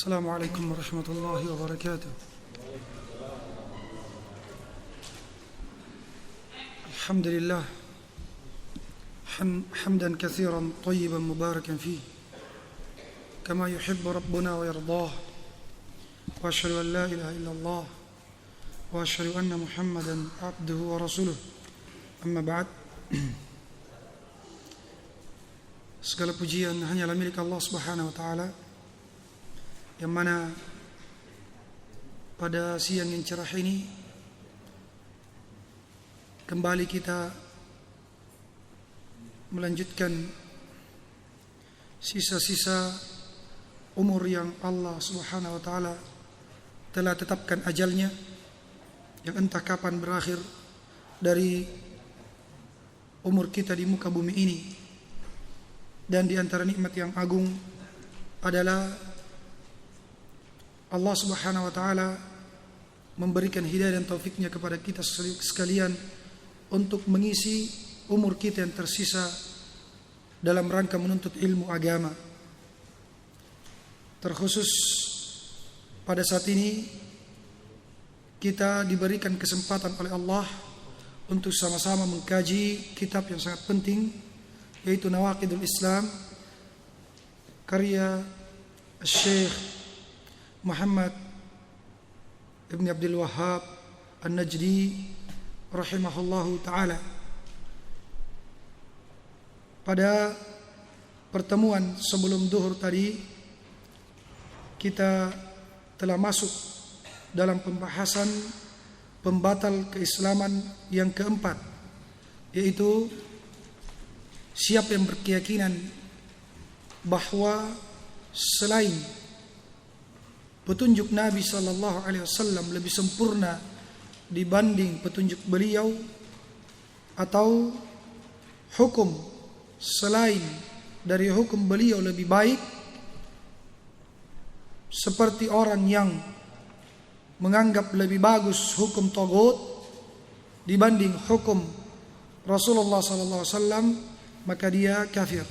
Assalamualaikum warahmatullahi wabarakatuh. Alhamdulillah hamdan katsiran tayyiban mubarakan fihi kama yuhibbu rabbuna wa yardah. Wa asyhadu an la ilaha illallah wa asyhadu anna Muhammadan abduhu wa rasuluh. Amma ba'd. Segala pujian hanyalah milik Allah Subhanahu wa taala, yang mana pada siang yang cerah ini kembali kita melanjutkan sisa-sisa umur yang Allah Subhanahu wa taala telah tetapkan ajalnya, yang entah kapan berakhir dari umur kita di muka bumi ini. Dan di antara nikmat yang agung adalah Allah Subhanahu wa taala memberikan hidayah dan taufiknya kepada kita sekalian untuk mengisi umur kita yang tersisa dalam rangka menuntut ilmu agama. Terkhusus pada saat ini kita diberikan kesempatan oleh Allah untuk sama-sama mengkaji kitab yang sangat penting, yaitu Nawaqidul Islam karya Syekh Muhammad Ibn Abdul Wahhab An-Najdi rahimahullahu ta'ala. Pada pertemuan sebelum duhur tadi, kita telah masuk dalam pembahasan pembatal keislaman yang keempat, yaitu siapa yang berkeyakinan bahwa selain petunjuk Nabi sallallahu alaihi wasallam lebih sempurna dibanding petunjuk beliau, atau hukum selain dari hukum beliau lebih baik, seperti orang yang menganggap lebih bagus hukum taghut dibanding hukum Rasulullah sallallahu alaihi wasallam, maka dia kafir.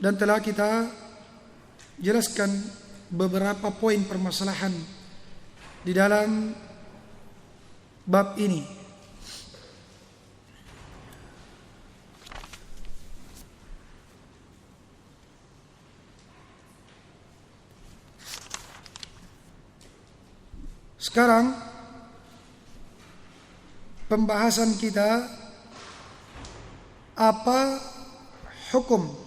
Dan telah kita jelaskan beberapa poin permasalahan di dalam bab ini. Sekarang pembahasan kita, apa hukum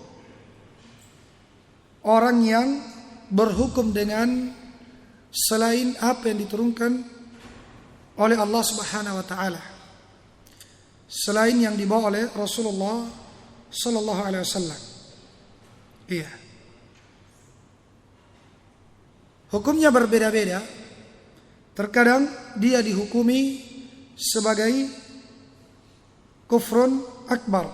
orang yang berhukum dengan selain apa yang diturunkan oleh Allah Subhanahu wa taala, selain yang dibawa oleh Rasulullah sallallahu alaihi wasallam. Iya. Hukumnya berbeda-beda. Terkadang dia dihukumi sebagai kufrun akbar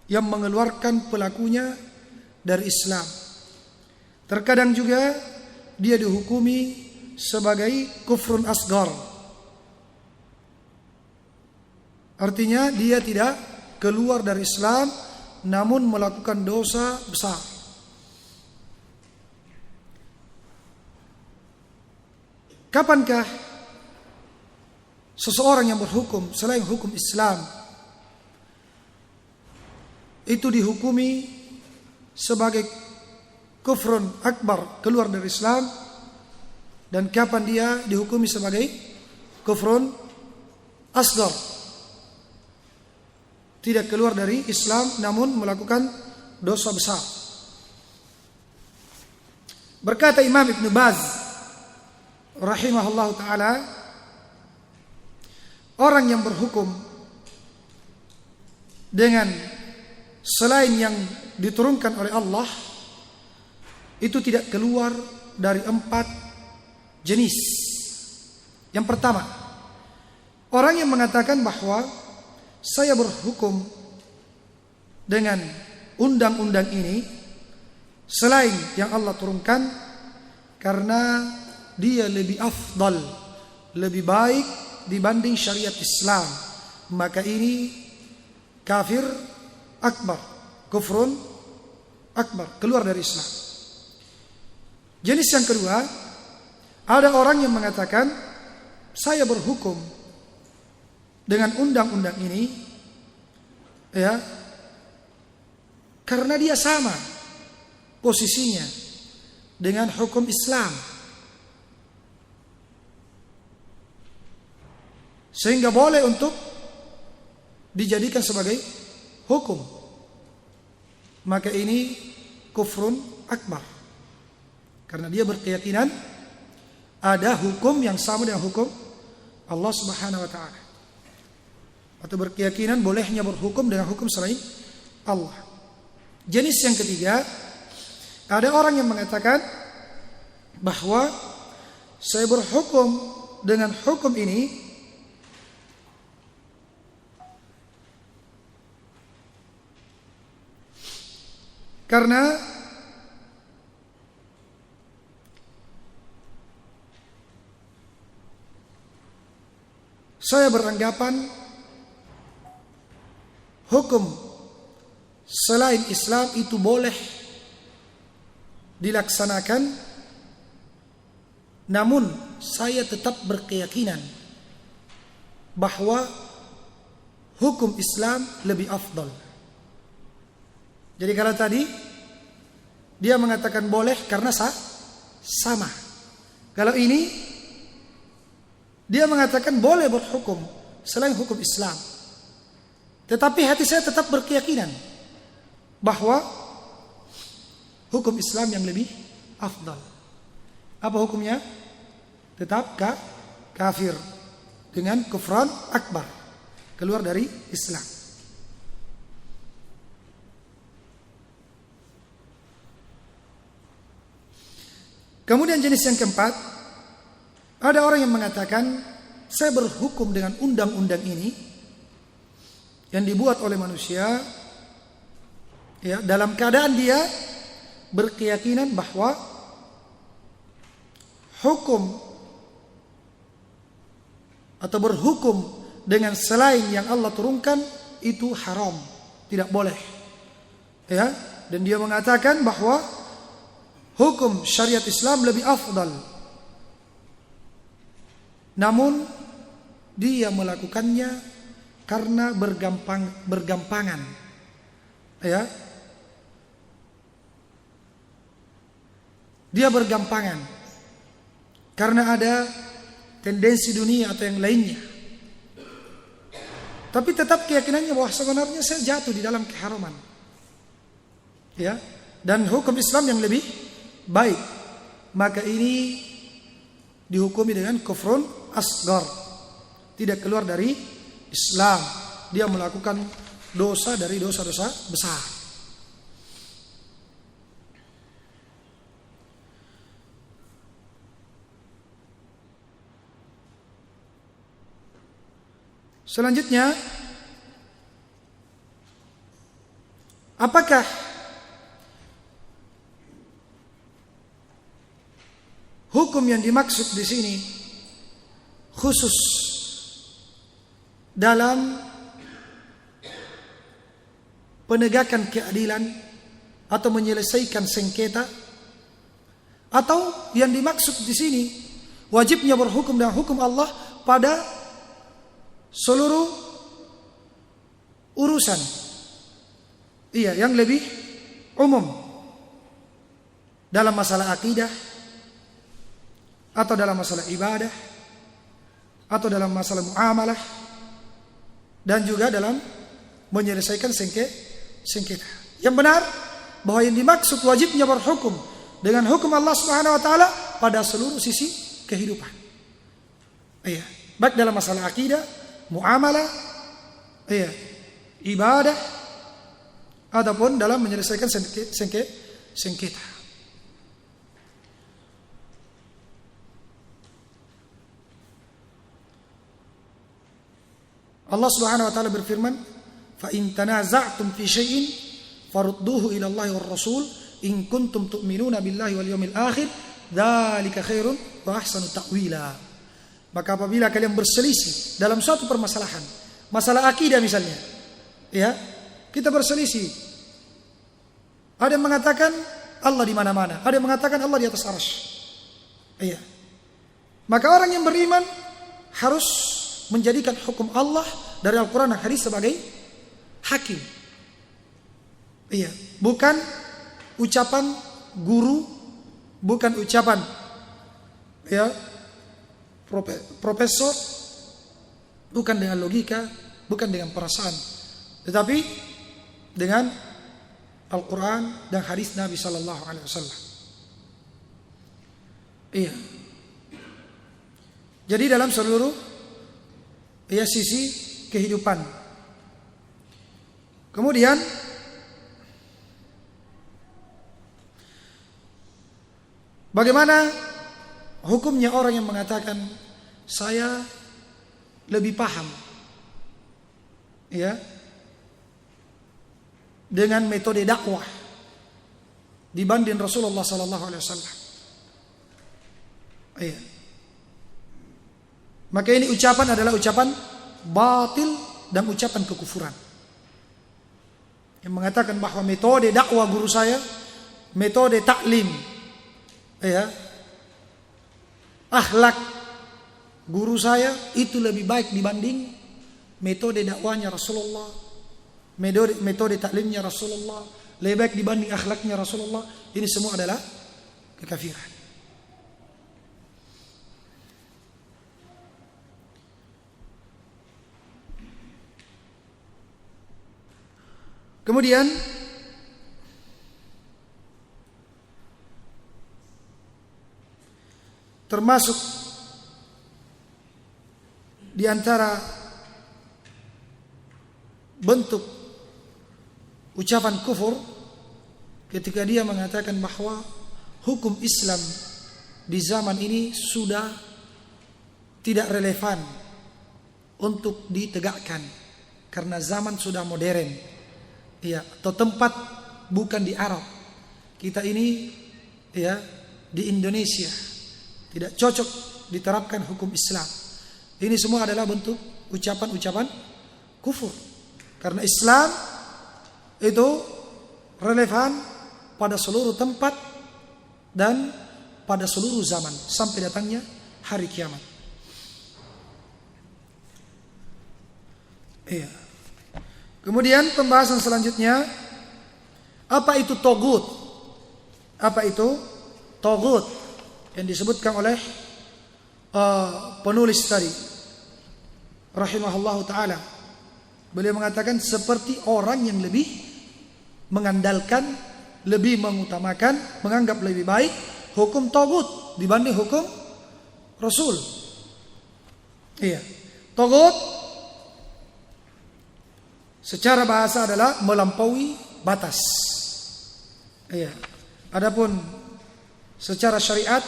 yang mengeluarkan pelakunya dari Islam. Terkadang juga dia dihukumi sebagai kufrun asgar. Artinya dia tidak keluar dari Islam namun melakukan dosa besar. Kapankah seseorang yang berhukum selain hukum Islam itu dihukumi sebagai kufrun akbar, keluar dari Islam, dan kapan dia dihukumi sebagai kufrun asghar, tidak keluar dari Islam namun melakukan dosa besar? Berkata Imam Ibn Baz rahimahullah ta'ala, orang yang berhukum dengan selain yang diturunkan oleh Allah itu tidak keluar dari 4 jenis. Yang pertama, orang yang mengatakan bahwa saya berhukum dengan undang-undang ini selain yang Allah turunkan karena dia lebih afdal, lebih baik dibanding syariat Islam, maka ini kafir akbar, kufrun akbar, keluar dari Islam. Jenis yang kedua, ada orang yang mengatakan, saya berhukum dengan undang-undang ini, ya, karena dia sama posisinya dengan hukum Islam, sehingga boleh untuk dijadikan sebagai hukum. Maka ini kufrun akbar, karena dia berkeyakinan ada hukum yang sama dengan hukum Allah Subhanahu wa taala, atau berkeyakinan bolehnya berhukum dengan hukum selain Allah. Jenis yang ketiga, ada orang yang mengatakan bahwa saya berhukum dengan hukum ini karena saya beranggapan hukum selain Islam itu boleh dilaksanakan, namun saya tetap berkeyakinan bahwa hukum Islam lebih afdal. Jadi kalau tadi dia mengatakan boleh karena sama. Kalau ini dia mengatakan boleh berhukum selain hukum Islam, tetapi hati saya tetap berkeyakinan bahwa hukum Islam yang lebih afdal. Apa hukumnya? Tetap kafir dengan kufran akbar, keluar dari Islam. Kemudian jenis yang keempat, ada orang yang mengatakan, saya berhukum dengan undang-undang ini yang dibuat oleh manusia, ya, dalam keadaan dia berkeyakinan bahwa hukum atau berhukum dengan selain yang Allah turunkan itu haram, tidak boleh. Ya, dan dia mengatakan bahwa hukum syariat Islam lebih afdal. Namun dia melakukannya karena bergampangan. Ya. Dia bergampangan karena ada tendensi dunia atau yang lainnya. Tapi tetap keyakinannya bahwa sebenarnya saya jatuh di dalam keharaman. Ya, dan hukum Islam yang lebih baik. Maka ini dihukumi dengan kufrun asgar, tidak keluar dari Islam. Dia melakukan dosa dari dosa-dosa besar. Selanjutnya, apakah hukum yang dimaksud di sini khusus dalam penegakan keadilan atau menyelesaikan sengketa, atau yang dimaksud di sini wajibnya berhukum dengan hukum Allah pada seluruh urusan, iya, yang lebih umum dalam masalah akidah, atau dalam masalah ibadah, atau dalam masalah muamalah, dan juga dalam menyelesaikan sengketa. Yang benar bahwa yang dimaksud wajibnya berhukum dengan hukum Allah Subhanahu wa taala pada seluruh sisi kehidupan. Iya, baik dalam masalah akidah, muamalah, iya, ibadah, ataupun dalam menyelesaikan sengketa. Allah Subhanahu wa taala berfirman, "Fa in tanaza'tum fi syai'in farudduhu ila Allah war Rasul in kuntum tu'minuna billahi wal yawmil akhir, dzalika khairun wa ahsanu ta'wila." Maka apabila kalian berselisih dalam suatu permasalahan, masalah akidah misalnya, ya, kita berselisih Ada yang mengatakan Allah di mana-mana, ada yang mengatakan Allah di atas arsy. Iya. Maka orang yang beriman harus menjadikan hukum Allah dari Al-Quran dan hadis sebagai hakim. Iya, bukan ucapan guru, bukan ucapan ya profesor, bukan dengan logika, bukan dengan perasaan, tetapi dengan Al-Quran dan hadis Nabi Sallallahu Alaihi Wasallam. Iya. Jadi dalam seluruh sisi kehidupan. Kemudian bagaimana hukumnya orang yang mengatakan saya lebih paham ya dengan metode dakwah dibanding Rasulullah sallallahu alaihi wasallam. Iya. Maka ini ucapan adalah ucapan batil dan ucapan kekufuran. Yang mengatakan bahwa metode dakwah guru saya, metode taklim ya, akhlak guru saya itu lebih baik dibanding metode dakwahnya Rasulullah, metode taklimnya Rasulullah, lebih baik dibanding akhlaknya Rasulullah. Ini semua adalah kekafiran. Kemudian termasuk di antara bentuk ucapan kufur ketika dia mengatakan bahwa hukum Islam di zaman ini sudah tidak relevan untuk ditegakkan karena zaman sudah modern. Ya, atau tempat bukan di Arab. Kita ini ya di Indonesia tidak cocok diterapkan hukum Islam. Ini semua adalah bentuk ucapan-ucapan kufur. Karena Islam itu relevan pada seluruh tempat dan pada seluruh zaman sampai datangnya hari kiamat. Iya. Kemudian pembahasan selanjutnya, apa itu togut? Apa itu togut yang disebutkan oleh penulis tadi rahimahullahu ta'ala. Beliau mengatakan seperti orang yang lebih mengandalkan, lebih mengutamakan, menganggap lebih baik hukum togut dibanding hukum Rasul. Iya. Togut secara bahasa adalah melampaui batas. Iya. Adapun secara syariat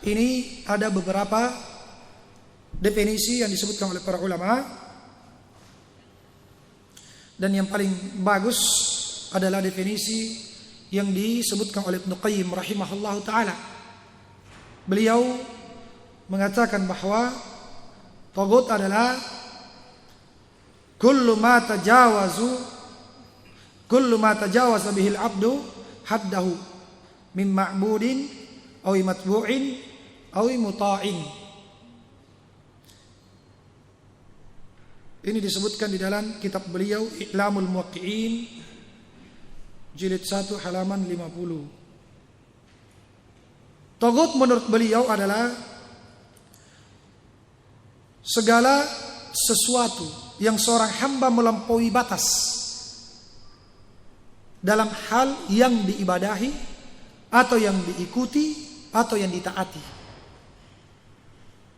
ini ada beberapa definisi yang disebutkan oleh para ulama. Dan yang paling bagus adalah definisi yang disebutkan oleh Ibnu Qayyim rahimahullahu taala. Beliau mengatakan bahwa taghut adalah kullu ma tajawaza bihil abdu haddahu min ma'budin aw matbu'in aw muta'in. Ini disebutkan di dalam kitab beliau I'lamul Muwaqqi'in jilid 1 halaman 50. Taghut menurut beliau adalah segala sesuatu yang seorang hamba melampaui batas dalam hal yang diibadahi atau yang diikuti atau yang ditaati.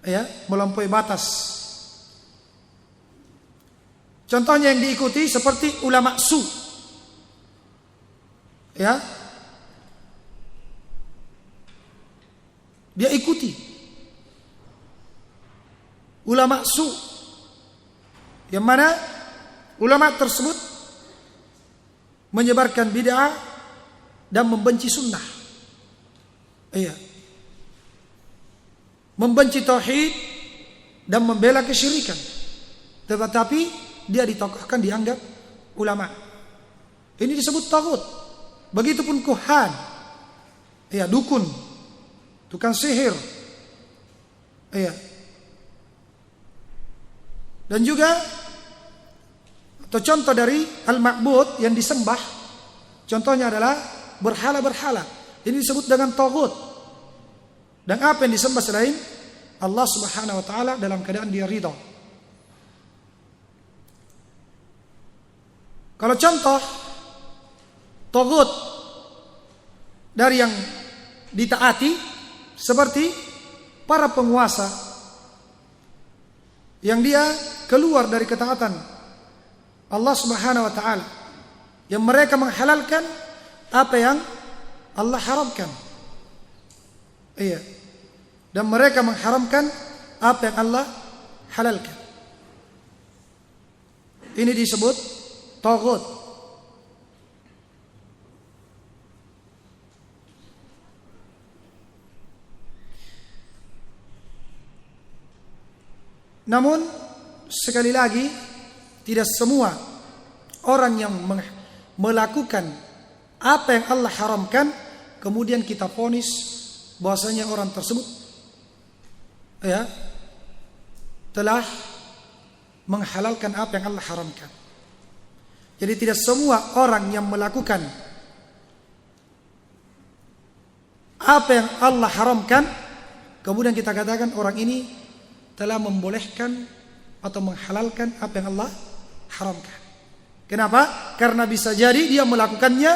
Ya, melampaui batas. Contohnya yang diikuti seperti ulama su. Ya. Dia ikuti ulama su. Yang mana ulama tersebut menyebarkan bid'ah dan membenci sunnah. Iya. Membenci tauhid dan membela kesyirikan. Tetapi dia ditokohkan dianggap ulama. Ini disebut taghut. Begitupun kuhan, ya, dukun, tukang sihir, ya. Dan juga atau contoh dari al-ma'bud yang disembah, contohnya adalah berhala-berhala. Ini disebut dengan taghut. Dan apa yang disembah selain Allah Subhanahu wa taala dalam keadaan dia ridha. Kalau contoh taghut dari yang ditaati seperti para penguasa yang dia keluar dari ketaatan Allah Subhanahu wa taala, yang mereka menghalalkan apa yang Allah haramkan. Iya. Dan mereka mengharamkan apa yang Allah halalkan. Ini disebut taghut. Namun sekali lagi, tidak semua orang yang melakukan apa yang Allah haramkan kemudian kita vonis bahwasanya orang tersebut ya telah menghalalkan apa yang Allah haramkan. Jadi tidak semua orang yang melakukan apa yang Allah haramkan kemudian kita katakan orang ini telah membolehkan atau menghalalkan apa yang Allah haramkan. Kenapa? Karena bisa jadi dia melakukannya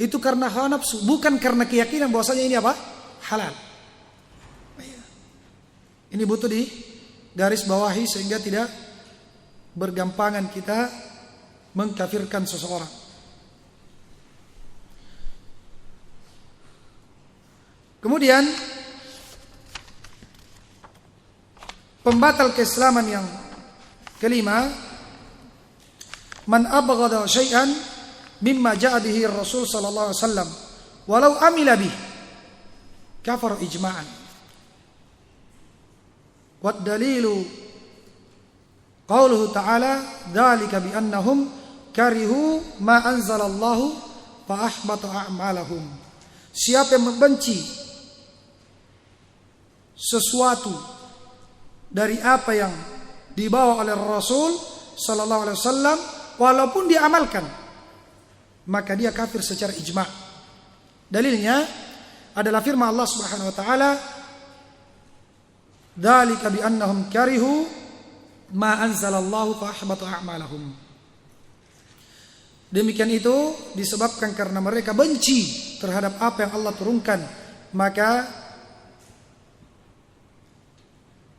itu karena hawa nafsu, bukan karena keyakinan bahwasanya ini apa? Halal. Ini butuh di garis bawahi sehingga tidak bergampangan kita mengkafirkan seseorang. Kemudian pembatal keislaman yang kelima, man abghada syai'an mimma ja'a bihi Rasul sallallahu alaihi wasallam walau amila bih kafara ijma'an. Wa dalilu qauluhu ta'ala dzalika bi annahum karihu ma anzalallahu fa ahbata a'malahum. Siapa yang membenci sesuatu dari apa yang dibawa oleh Rasul sallallahu alaihi wasallam walaupun dia amalkan, maka dia kafir secara ijma'. Dalilnya adalah firman Allah Subhanahu wa taala, dzalika bi annahum karihu ma anzalallahu fa ahbata a'malahum. Demikian itu disebabkan karena mereka benci terhadap apa yang Allah turunkan, maka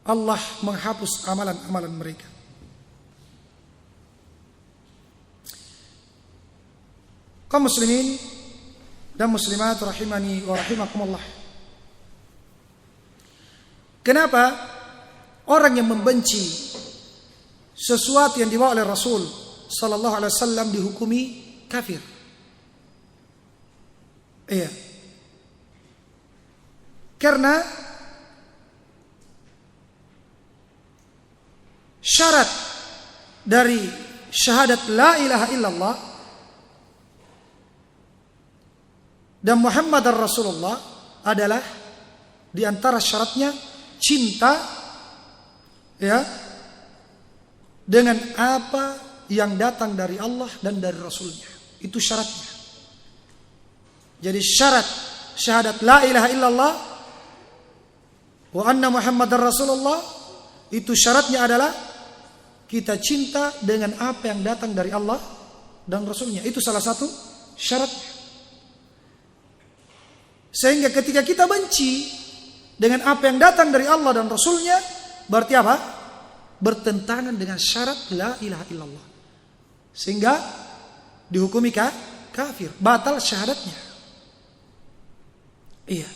Allah menghapus amalan-amalan mereka. Kaum muslimin dan muslimat rahimani wa rahimakumullah. Kenapa orang yang membenci sesuatu yang dibawa oleh Rasul sallallahu alaihi wasallam dihukumi kafir? Iya. Karena syarat dari syahadat la ilaha illallah dan Muhammad Rasulullah adalah di antara syaratnya cinta ya dengan apa yang datang dari Allah dan dari Rasulnya. Itu syaratnya. Jadi syarat syahadat la ilaha illallah wa anna Muhammadar Rasulullah, itu syaratnya adalah kita cinta dengan apa yang datang dari Allah dan Rasulnya. Itu salah satu syaratnya. Sehingga ketika kita benci dengan apa yang datang dari Allah dan Rasulnya, berarti apa? Bertentangan dengan syarat la ilaha illallah. Sehingga dihukumi kafir, batal syahadatnya. Iya.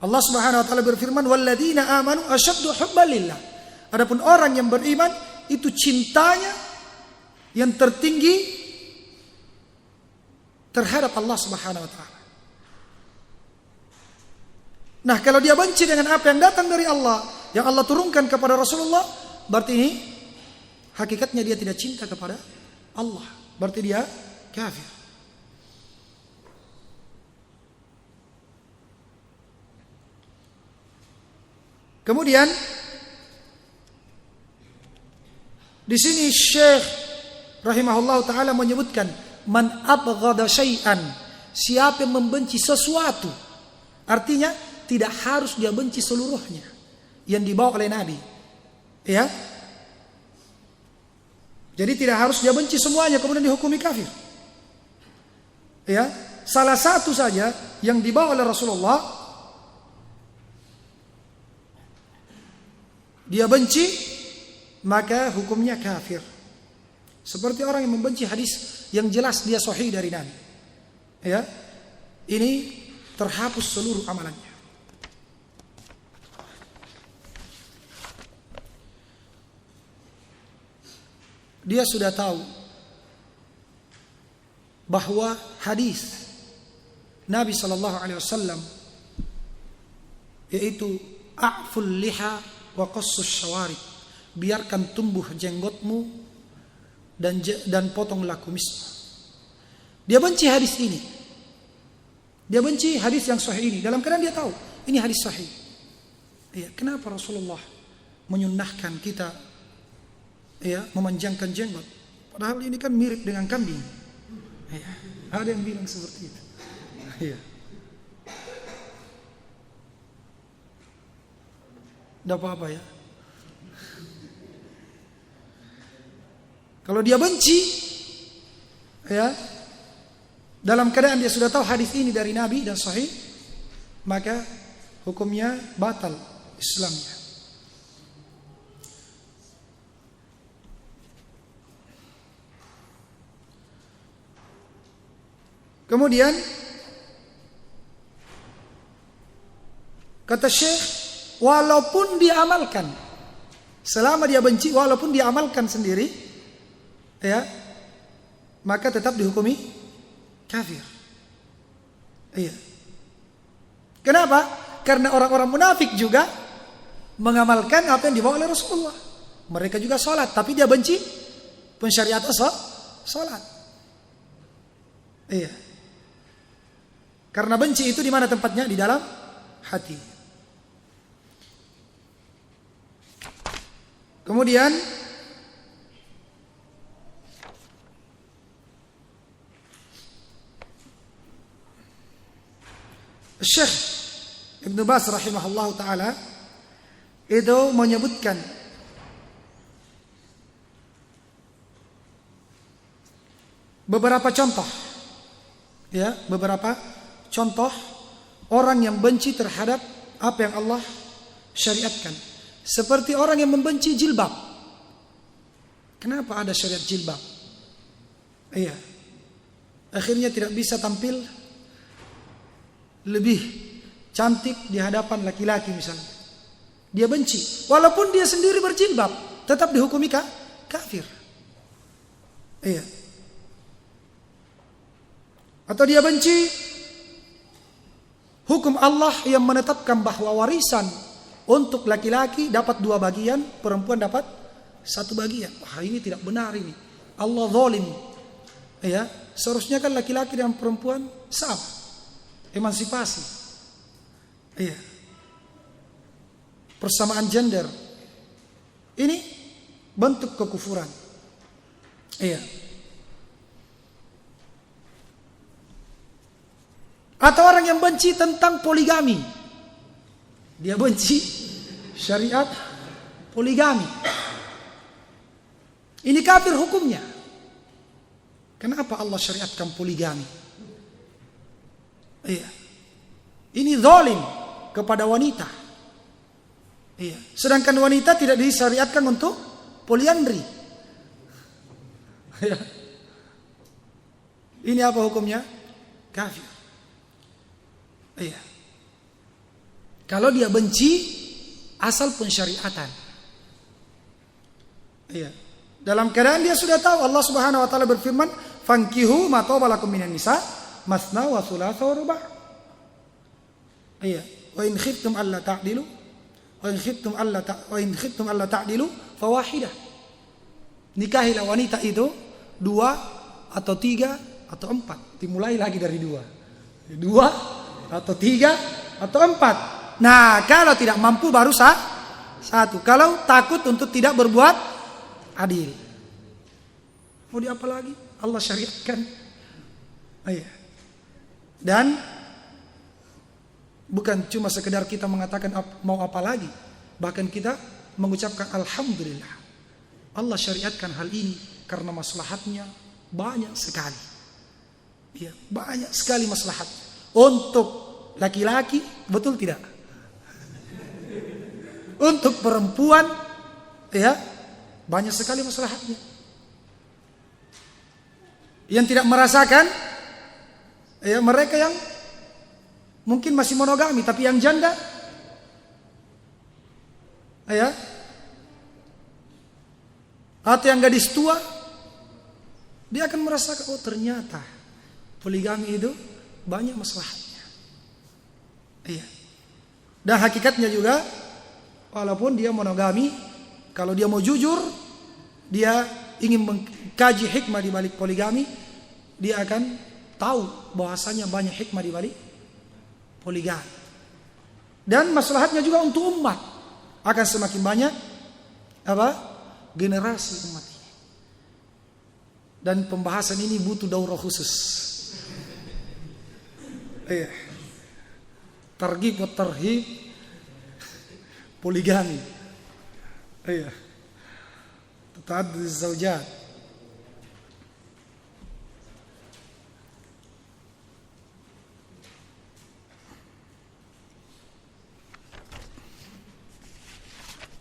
Allah Subhanahu wa taala berfirman, "Walladzina amanu asyaddu hubban lillah." Adapun orang yang beriman itu cintanya yang tertinggi terhadap Allah Subhanahu wa taala. Nah, kalau dia benci dengan apa yang datang dari Allah, yang Allah turunkan kepada Rasulullah, berarti ini hakikatnya dia tidak cinta kepada Allah. Berarti dia kafir. Kemudian di sini Syekh rahimahullah taala menyebutkan man abghada syai'an, siapa yang membenci sesuatu. Artinya tidak harus dia benci seluruhnya yang dibawa oleh Nabi. Ya. Jadi tidak harus dia benci semuanya kemudian dihukumi kafir. Ya, salah satu saja yang dibawa oleh Rasulullah dia benci, maka hukumnya kafir. Seperti orang yang membenci hadis yang jelas dia sahih dari Nabi. Ya. Ini terhapus seluruh amalannya. Dia sudah tahu bahwa hadis Nabi SAW yaitu a'ful liha wa qassus syawarib, biarkan tumbuh jenggotmu dan potonglah kumismu. Dia benci hadis ini. Dia benci hadis yang sahih ini dalam keadaan dia tahu ini hadis sahih. Ya, kenapa Rasulullah menyunnahkan kita memanjangkan jenggot? Padahal ini kan mirip dengan kambing. Ya, ada yang bilang seperti itu. Ya. Tidak apa-apa ya. Kalau dia benci, ya, dalam keadaan dia sudah tahu hadis ini dari Nabi dan sahih, maka hukumnya batal Islamnya. Kemudian kata Syekh, walaupun dia amalkan, selama dia benci, walaupun dia amalkan sendiri, ya, maka tetap dihukumi kafir. Iya. Kenapa? Karena orang-orang munafik juga mengamalkan apa yang dibawa oleh Rasulullah. Mereka juga sholat, tapi dia benci pensyariat sholat. Iya. Karena benci itu di mana tempatnya? Di dalam hati. Kemudian Syekh Ibn Baz rahimahullah ta'ala itu menyebutkan beberapa contoh, ya, beberapa contoh orang yang benci terhadap apa yang Allah syariatkan. Seperti orang yang membenci jilbab. Kenapa ada syariat jilbab? Iya. Akhirnya tidak bisa tampil lebih cantik di hadapan laki-laki misalnya. Dia benci. Walaupun dia sendiri berjilbab, tetap dihukumi kafir. Iya. Atau dia benci hukum Allah yang menetapkan bahwa warisan untuk laki-laki dapat 2 bagian, perempuan dapat 1 bagian. Wah, ini tidak benar ini. Allah zalim. Ya, seharusnya kan laki-laki dan perempuan sama. Emansipasi. Iya. Persamaan gender. Ini bentuk kekufuran. Iya. Atau orang yang benci tentang poligami. Dia benci syariat poligami. Ini kafir hukumnya. Kenapa Allah syariatkan poligami? Iya. Ini zalim kepada wanita. Iya. Sedangkan wanita tidak disyariatkan untuk poliandri. Iya. Ini apa hukumnya? Kafir. Iya. Kalau dia benci asal pensyariatan. Iya. Dalam keadaan dia sudah tahu Allah Subhanahu wa taala berfirman, "Fankihu ma taba lakum minan nisa masna wa thulatha wa ruba'." Iya. Wa in khiftum alla ta'dilu wa in khiftum alla ta'dilu fawahidah. Nikahilah wanita itu 2 atau 3 atau 4. Dimulai lagi dari 2. 2 atau 3 atau 4. Nah, kalau tidak mampu baru sah Satu, kalau takut untuk tidak berbuat adil. Mau di apa lagi? Allah syariatkan. Iya. Dan bukan cuma sekedar kita mengatakan mau apa lagi, bahkan kita mengucapkan alhamdulillah. Allah syariatkan hal ini karena maslahatnya banyak sekali. Iya, banyak sekali maslahat. Untuk laki-laki, betul tidak? Untuk perempuan, ya, banyak sekali maslahatnya. Yang tidak merasakan, ya, mereka yang mungkin masih monogami, tapi yang janda, ya, atau yang gadis tua, dia akan merasakan, oh ternyata poligami itu banyak maslahatnya. Iya. Dan hakikatnya juga, walaupun dia monogami, kalau dia mau jujur, dia ingin mengkaji hikmah di balik poligami, dia akan tahu bahwasanya banyak hikmah di balik poligami. Dan maslahatnya juga untuk umat, akan semakin banyak generasi umat ini. Dan pembahasan ini butuh daurah khusus. Iya. Targhib wa tarhib poligami. Iya. Ta'addud az-zawjat.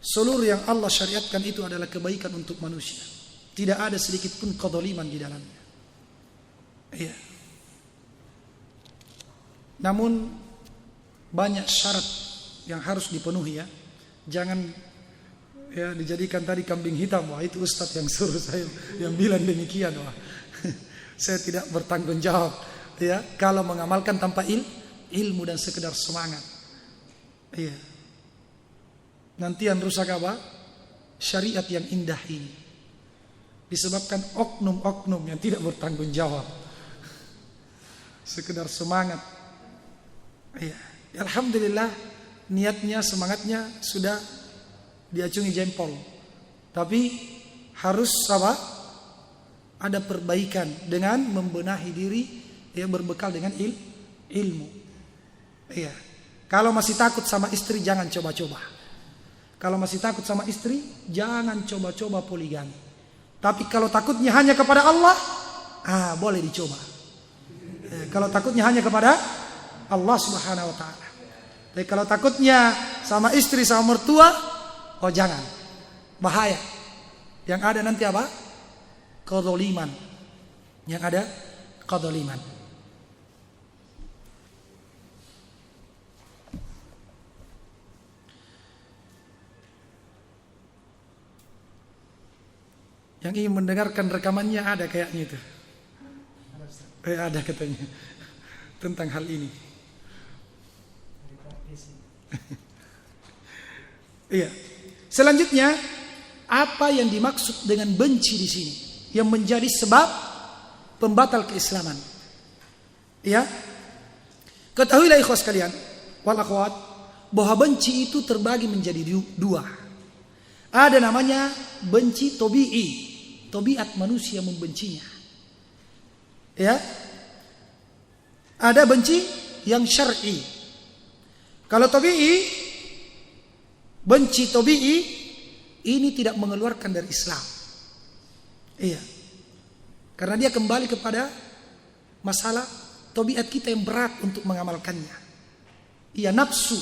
Seluruh yang Allah syariatkan itu adalah kebaikan untuk manusia. Tidak ada sedikit pun kedzaliman di dalamnya. Iya. Namun banyak syarat yang harus dipenuhi, ya. Jangan, ya, dijadikan tadi kambing hitam. Wah, itu ustadz yang suruh saya yang bilang demikian. Wah, saya tidak bertanggung jawab, ya, kalau mengamalkan tanpa ilmu dan sekedar semangat. Iya. Nanti yang rusak apa? Syariat yang indah ini disebabkan oknum-oknum yang tidak bertanggung jawab, sekedar semangat. Iya. Alhamdulillah, niatnya, semangatnya sudah diacungi jempol. Tapi harus ada perbaikan dengan membenahi diri, ya, berbekal dengan ilmu. Iya. Kalau masih takut sama istri, jangan coba-coba. Kalau masih takut sama istri, jangan coba-coba poligami. Tapi kalau takutnya hanya kepada Allah, boleh dicoba. Kalau takutnya hanya kepada Allah Subhanahu wa ta'ala. Tapi kalau takutnya sama istri, sama mertua, oh jangan. Bahaya. Yang ada nanti apa? Kedzaliman. Yang ada kedzaliman. Yang ingin mendengarkan rekamannya ada kayaknya itu. Ada katanya tentang hal ini. Iya. Selanjutnya, apa yang dimaksud dengan benci di sini? Yang menjadi sebab pembatal keislaman. Ya. Ketahuilah ikhwas sekalian, wal akhwat, bahwa benci itu terbagi menjadi dua. Ada namanya benci tabi'i. Tabiat manusia membencinya. Ya. Ada benci yang syar'i. Kalau tabi'i, benci tabi'i ini tidak mengeluarkan dari Islam. Iya. Karena dia kembali kepada masalah tabiat kita yang berat untuk mengamalkannya. Iya, nafsu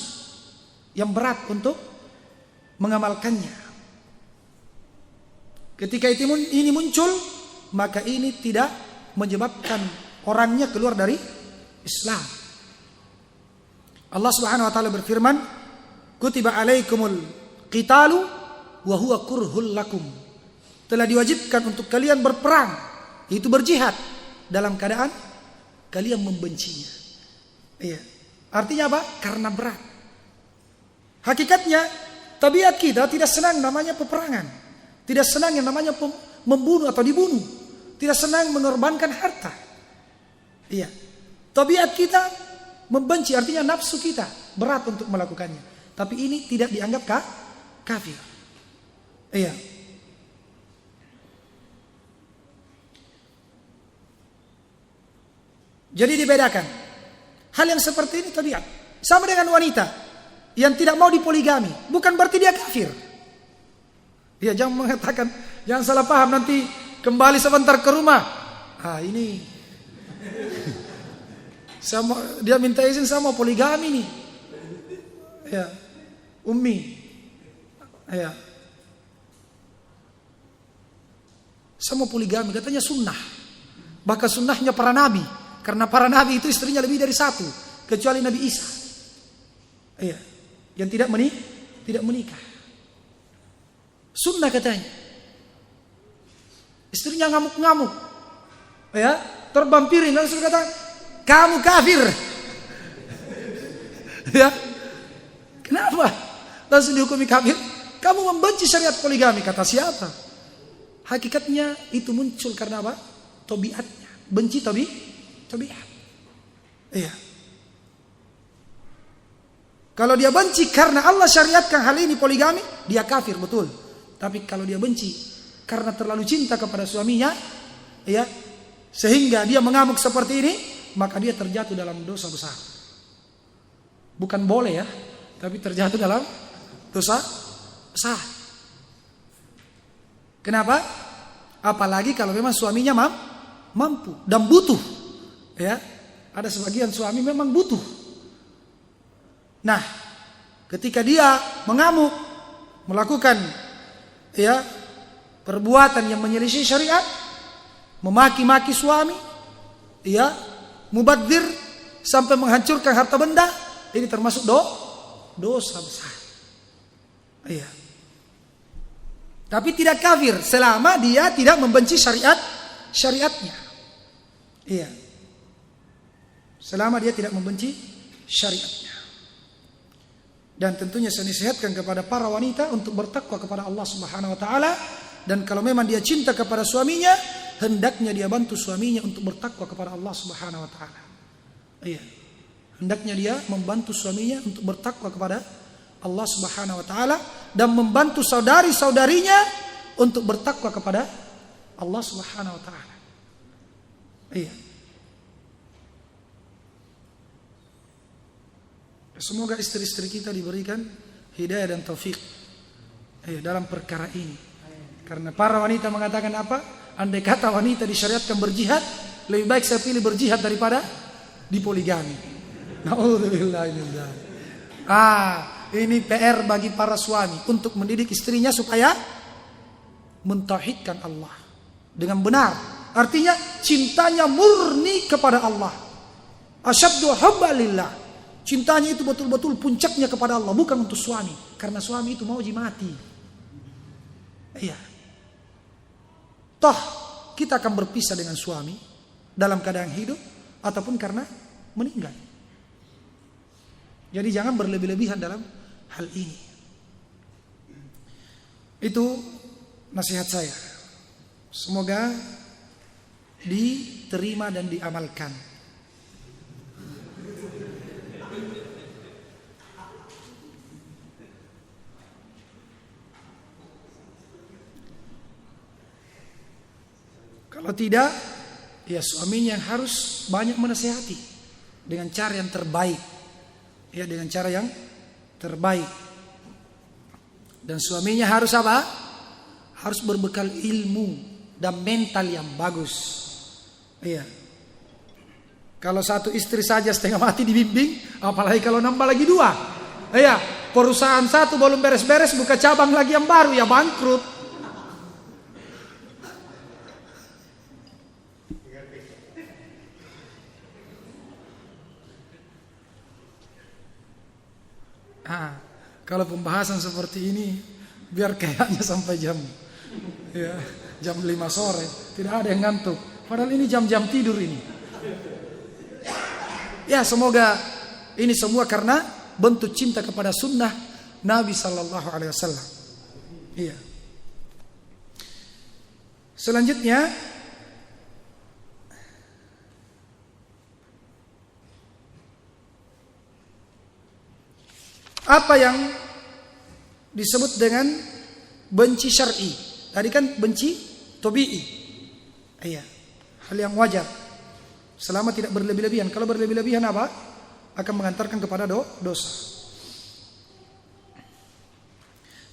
yang berat untuk mengamalkannya. Ketika ini muncul, maka ini tidak menyebabkan orangnya keluar dari Islam. Allah Subhanahu wa taala berfirman, "Kutiba alaikumul qitalu wa huwa kurhul lakum." Telah diwajibkan untuk kalian berperang, itu berjihad, dalam keadaan kalian membencinya. Iya. Artinya apa? Karena berat. Hakikatnya tabiat kita tidak senang namanya peperangan. Tidak senang yang namanya membunuh atau dibunuh. Tidak senang mengorbankan harta. Iya. Tabiat kita membenci, artinya nafsu kita berat untuk melakukannya. Tapi ini tidak dianggap kafir. Iya. Jadi dibedakan. Hal yang seperti ini tabiat. Sama dengan wanita yang tidak mau dipoligami, bukan berarti dia kafir. Ya, jangan mengatakan, jangan salah paham nanti kembali sebentar ke rumah. Ini dia minta izin sama poligami nih. Ya, Ummi. Ya. Sama poligami katanya sunnah. Bahkan sunnahnya para nabi. Karena para nabi itu istrinya lebih dari satu, kecuali Nabi Isa. Iya, yang tidak menikah. Sunnah katanya. Istrinya ngamuk-ngamuk. Ya, terbampirin langsung kata, "Kamu kafir." Ya. Kenapa? Langsung dihukumi kafir. Kamu membenci syariat poligami, kata siapa? Hakikatnya itu muncul karena apa? Tabiatnya. Benci tabiat. Iya. Kalau dia benci karena Allah syariatkan hal ini poligami, dia kafir betul. Tapi kalau dia benci karena terlalu cinta kepada suaminya, ya, sehingga dia mengamuk seperti ini, maka dia terjatuh dalam dosa besar. Bukan boleh ya, tapi terjatuh dalam dosa besar. Kenapa? Apalagi kalau memang suaminya mampu dan butuh. Ya, ada sebagian suami memang butuh. Nah, ketika dia mengamuk, melakukan ya perbuatan yang menyelisih syariat, memaki-maki suami, ya, mubadzir sampai menghancurkan harta benda, ini termasuk dosa besar. Iya. Tapi tidak kafir selama dia tidak membenci syariatnya. Iya. Selama dia tidak membenci syariatnya. Dan tentunya saya nasihatkan kepada para wanita untuk bertakwa kepada Allah Subhanahu wa taala, dan kalau memang dia cinta kepada suaminya, hendaknya dia bantu suaminya untuk bertakwa kepada Allah Subhanahu wa taala. Iya. Hendaknya dia membantu suaminya untuk bertakwa kepada Allah Subhanahu wa taala dan membantu saudari-saudarinya untuk bertakwa kepada Allah Subhanahu wa taala. Iya. Semoga istri-istri kita diberikan hidayah dan taufik dalam perkara ini. Karena para wanita mengatakan apa? Andai kata wanita disyariatkan berjihad, lebih baik saya pilih berjihad daripada dipoligami. Na'udzubillah. Ini PR bagi para suami untuk mendidik istrinya supaya mentauhidkan Allah dengan benar. Artinya cintanya murni kepada Allah. Asyaddu hubba lillah. Cintanya itu betul-betul puncaknya kepada Allah, bukan untuk suami. Karena suami itu mau mati. Iya. Toh kita akan berpisah dengan suami dalam keadaan hidup ataupun karena meninggal. Jadi jangan berlebih-lebihan dalam hal ini. Itu nasihat saya. Semoga diterima dan diamalkan. Kalau tidak, ya suaminya yang harus banyak menasihati dengan cara yang terbaik. Ya, dengan cara yang terbaik. Dan suaminya harus apa? Harus berbekal ilmu dan mental yang bagus. Iya. Kalau satu istri saja setengah mati dibimbing, apalagi kalau nambah lagi dua. Iya, perusahaan satu belum beres-beres buka cabang lagi yang baru, ya bangkrut. Kalau pembahasan seperti ini biar kayaknya sampai jam 5 sore, tidak ada yang ngantuk. Padahal ini jam-jam tidur ini. Ya, semoga ini semua karena bentuk cinta kepada sunnah Nabi sallallahu alaihi wasallam. Iya. Selanjutnya apa yang disebut dengan benci syar'i. Tadi kan benci tabi'i. Iya, hal yang wajar. Selama tidak berlebih-lebihan. Kalau berlebih-lebihan apa? Akan mengantarkan kepada dosa.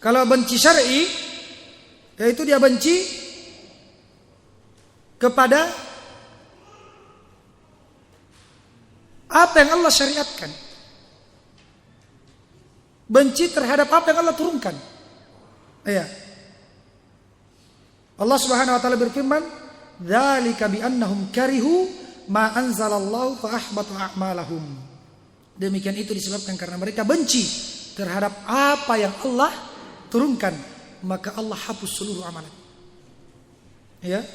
Kalau benci syar'i, yaitu dia benci kepada apa yang Allah syariatkan. Benci terhadap apa yang Allah turunkan. Iya. Allah Subhanahu wa taala berfirman, "Dzalika bi annahum karihu ma anzalallahu fa ahbata a'malahum." Demikian itu disebabkan karena mereka benci terhadap apa yang Allah turunkan, maka Allah hapus seluruh amalan. Ya.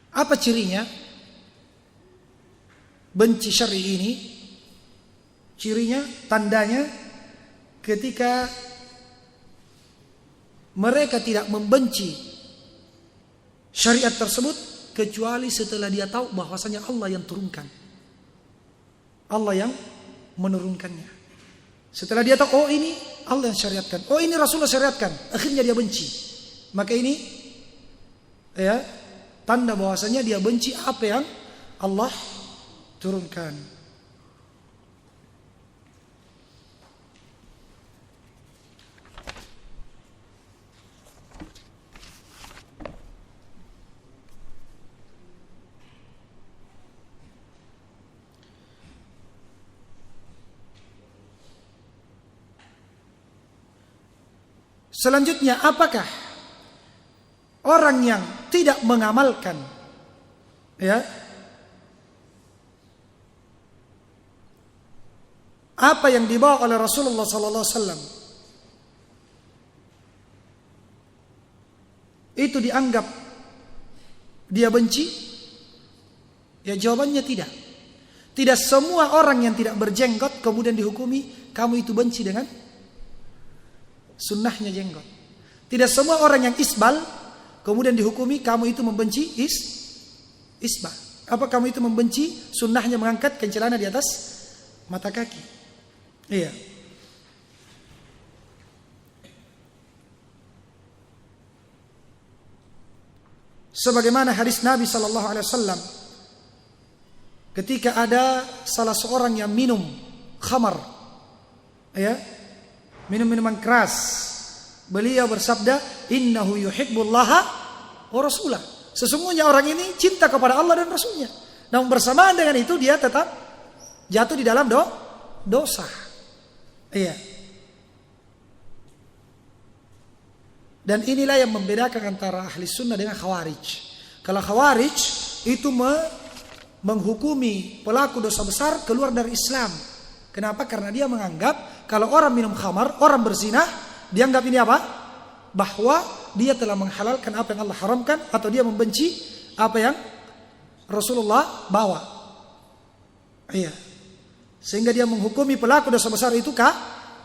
Apa cirinya? Benci syar'i ini, cirinya, tandanya ketika mereka tidak membenci syariat tersebut kecuali setelah dia tahu bahwasanya Allah yang turunkan, Allah yang menurunkannya. Setelah dia tahu, oh ini Allah yang syariatkan, oh ini Rasulullah syariatkan, akhirnya dia benci. Maka ini ya tanda bahwasanya dia benci apa yang Allah turunkan. Selanjutnya, apakah orang yang tidak mengamalkan ya apa yang dibawa oleh Rasulullah sallallahu alaihi wasallam itu dianggap dia benci? Ya, jawabannya tidak. Tidak semua orang yang tidak berjenggot kemudian dihukumi kamu itu benci dengan sunnahnya jenggot. Tidak semua orang yang isbal kemudian dihukumi kamu itu membenci isbal. Apa kamu itu membenci sunnahnya mengangkat celana di atas mata kaki? Iya. Sebagaimana hadis Nabi sallallahu alaihi wasallam ketika ada salah seorang yang minum khamar, ya, minum minuman keras, beliau bersabda, innahu yuhibbullaha wa rasulah. Sesungguhnya orang ini cinta kepada Allah dan Rasulnya. Namun bersamaan dengan itu dia tetap jatuh di dalam dosa. Iya. Dan inilah yang membedakan antara ahli sunnah dengan khawarij. Kalau khawarij itu menghukumi pelaku dosa besar keluar dari Islam. Kenapa? Karena dia menganggap kalau orang minum khamar, orang berzina, dianggap ini apa? Bahwa dia telah menghalalkan apa yang Allah haramkan, atau dia membenci apa yang Rasulullah bawa. Iya. Sehingga dia menghukumi pelaku dosa besar itu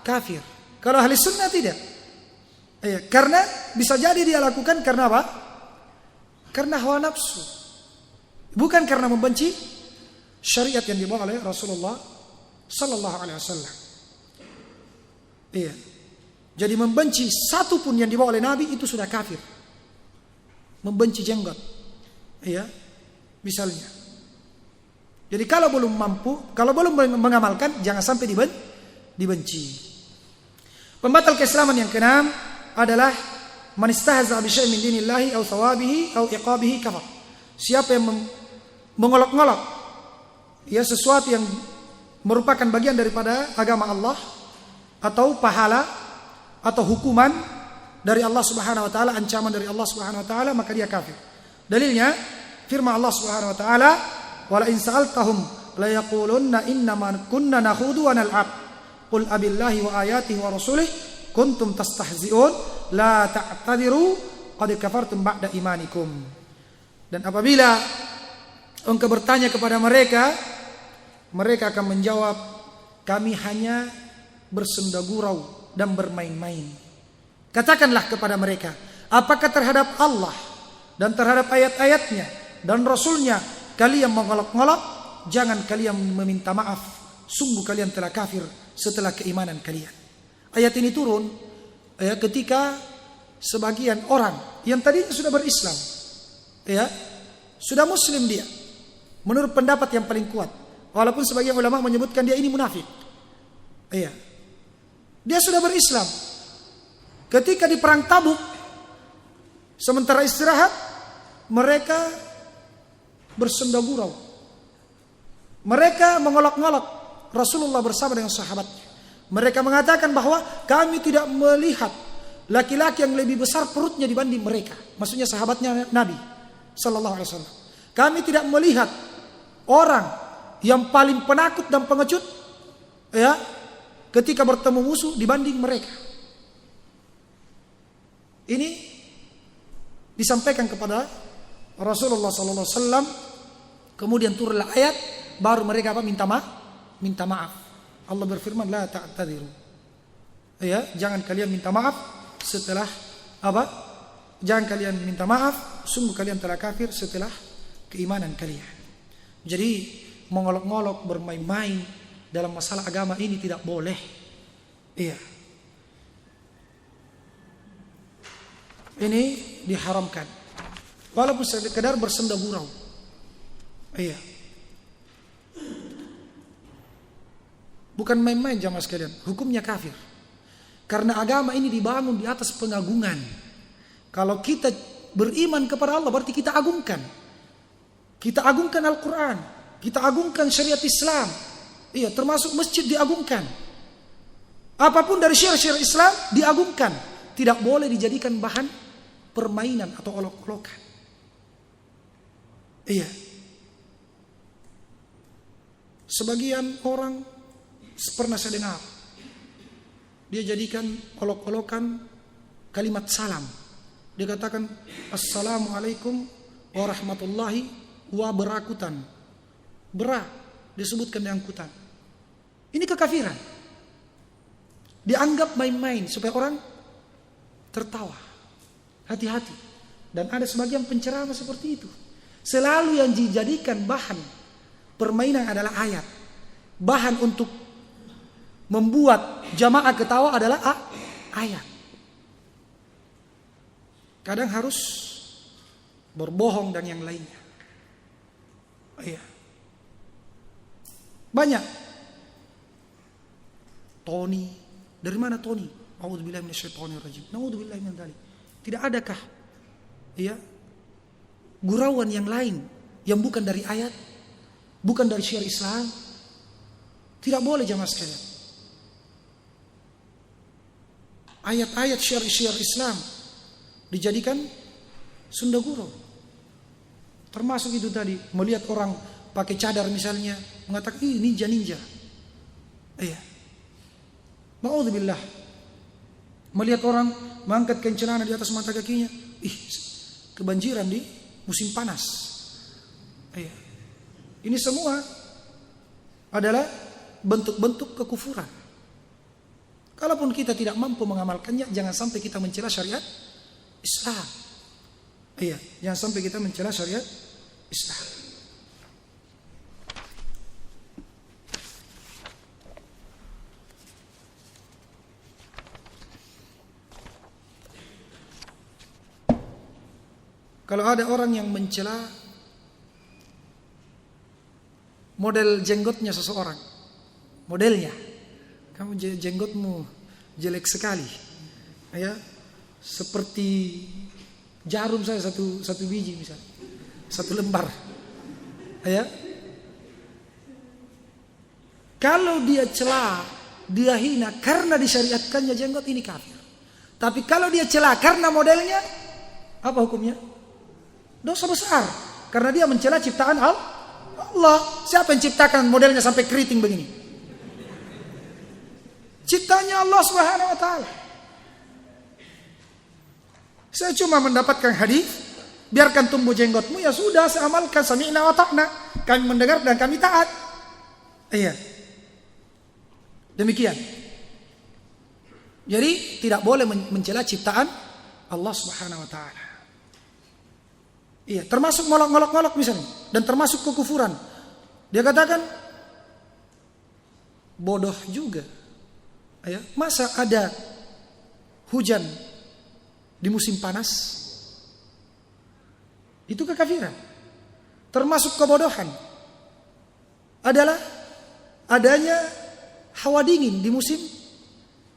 kafir. Kalau ahli sunnah tidak. Iya. Karena bisa jadi dia lakukan karena apa? Karena hawa nafsu. Bukan karena membenci syariat yang dibawa oleh Rasulullah sallallahu alaihi wasallam. Iya. Jadi membenci satu pun yang dibawa oleh Nabi itu sudah kafir. Membenci jenggot. Iya. Misalnya. Jadi kalau belum mampu, kalau belum mengamalkan, jangan sampai dibenci. Pembatal keislaman yang keenam adalah man istahza bi syai'in min dinillahi aw thawabihi aw iqabihi kafar. Siapa yang mengolok-ngolok ya sesuatu yang merupakan bagian daripada agama Allah, atau pahala atau hukuman dari Allah Subhanahu wa taala, ancaman dari Allah Subhanahu wa taala, maka dia kafir. Dalilnya firman Allah Subhanahu wa taala, "Wala in sa'altahum la yaqulunna innama kunna nakhudu wa nal'ab. Qul abillahi wa ayatihi wa rasulih kuntum tastahzi'un la ta'tadiru qad kafartum ba'da imanikum." Dan apabila engkau bertanya kepada mereka, mereka akan menjawab, kami hanya bersenda gurau dan bermain-main. Katakanlah kepada mereka, apakah terhadap Allah dan terhadap ayat-ayatnya dan Rasulnya kalian mengolok-ngolok, jangan kalian meminta maaf, sungguh kalian telah kafir setelah keimanan kalian. Ayat ini turun ketika sebagian orang yang tadinya sudah berislam, sudah muslim dia, menurut pendapat yang paling kuat, walaupun sebagian ulama menyebutkan dia ini munafik. Dia sudah berislam. Ketika di perang Tabuk, sementara istirahat, mereka bersenda gurau. Mereka mengolok-ngolok Rasulullah bersama dengan sahabatnya. Mereka mengatakan bahwa kami tidak melihat laki-laki yang lebih besar perutnya dibanding mereka. Maksudnya sahabatnya Nabi Sallallahu Alaihi Wasallam. Kami tidak melihat orang yang paling penakut dan pengecut ketika bertemu musuh dibanding mereka. Ini disampaikan kepada Rasulullah Sallallahu Alaihi Wasallam. Kemudian turunlah ayat, baru mereka minta maaf. Allah berfirman, la ta'tadiru. Jangan kalian minta maaf setelah apa? Jangan kalian minta maaf, sungguh kalian telah kafir setelah keimanan kalian. Jadi mengolok-ngolok, bermain-main dalam masalah agama ini tidak boleh. Ini diharamkan. Walaupun sekedar bersenda gurau. Bukan main-main jamaah sekalian, hukumnya kafir. Karena agama ini dibangun di atas pengagungan. Kalau kita beriman kepada Allah berarti kita agungkan. Kita agungkan Al-Quran, kita agungkan syariat Islam. Termasuk masjid diagungkan. Apapun dari syiar-syiar Islam diagungkan. Tidak boleh dijadikan bahan permainan atau olok-olokan. Sebagian orang pernah saya dengar, dia jadikan olok-olokan kalimat salam. Dia katakan Assalamualaikum warahmatullahi wabarakatuh. Disebutkan di angkutan. Ini kekafiran. Dianggap main-main supaya orang tertawa. Hati-hati. Dan ada sebagian penceramah seperti itu. Selalu yang dijadikan bahan permainan adalah ayat. Bahan untuk membuat jamaah ketawa adalah ayat. Kadang harus berbohong dan yang lainnya. Banyak. Tony, dari mana Tony? A'udzubillahi minasyaitonirrajim. Na'udzubillahi min dzalik. Tidak adakah gurauan yang lain yang bukan dari ayat, bukan dari syiar Islam? Tidak boleh jamaah sekalian. Ayat-ayat syiar Islam dijadikan senda gurau. Termasuk itu tadi, melihat orang pakai cadar misalnya, mengatakan ini ninja. Na'udzubillah. Melihat orang mengangkat kain celana di atas mata kakinya, kebanjiran di musim panas. Ini semua adalah bentuk-bentuk kekufuran. Kalaupun kita tidak mampu mengamalkannya, jangan sampai kita mencela syariat Islam. Jangan sampai kita mencela syariat Islam. Kalau ada orang yang mencela model jenggotnya seseorang, modelnya, kamu jenggotmu jelek sekali, seperti jarum saya satu biji misalnya, satu lembar, Kalau dia cela, dia hina karena disyariatkannya jenggot, ini kafir. Tapi kalau dia cela karena modelnya, apa hukumnya? Dosa besar, karena dia mencela ciptaan Allah. Siapa yang ciptakan modelnya sampai keriting begini? Ciptanya Allah Subhanahu wa taala. Saya cuma mendapatkan hadis, biarkan tumbuh jenggotmu, ya sudah, saya amalkan, sami'na wa ta'na. Kami mendengar dan kami taat. Demikian. Jadi tidak boleh mencela ciptaan Allah Subhanahu wa taala. Iya, termasuk ngolok-ngolok misalnya, dan termasuk kekufuran. Dia katakan bodoh juga. Ya, masa ada hujan di musim panas? Itu kekafiran. Termasuk kebodohan adalah adanya hawa dingin di musim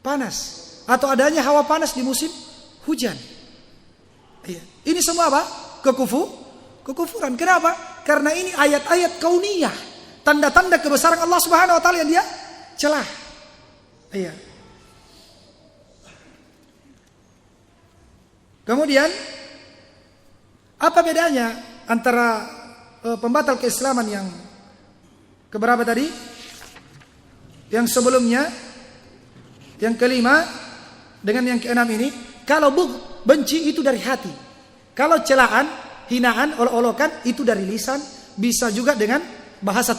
panas, atau adanya hawa panas di musim hujan. Iya. Ini semua apa? Kekufuran. Kenapa? Karena ini ayat-ayat kauniyah, tanda-tanda kebesaran Allah Subhanahu wa taala yang dia celah. Iya. Kemudian apa bedanya antara pembatal keislaman yang keberapa tadi? Yang sebelumnya, yang kelima dengan yang keenam ini? Kalau benci itu dari hati. Kalau celaan, hinaan, olok-olokan itu dari lisan, bisa juga dengan bahasa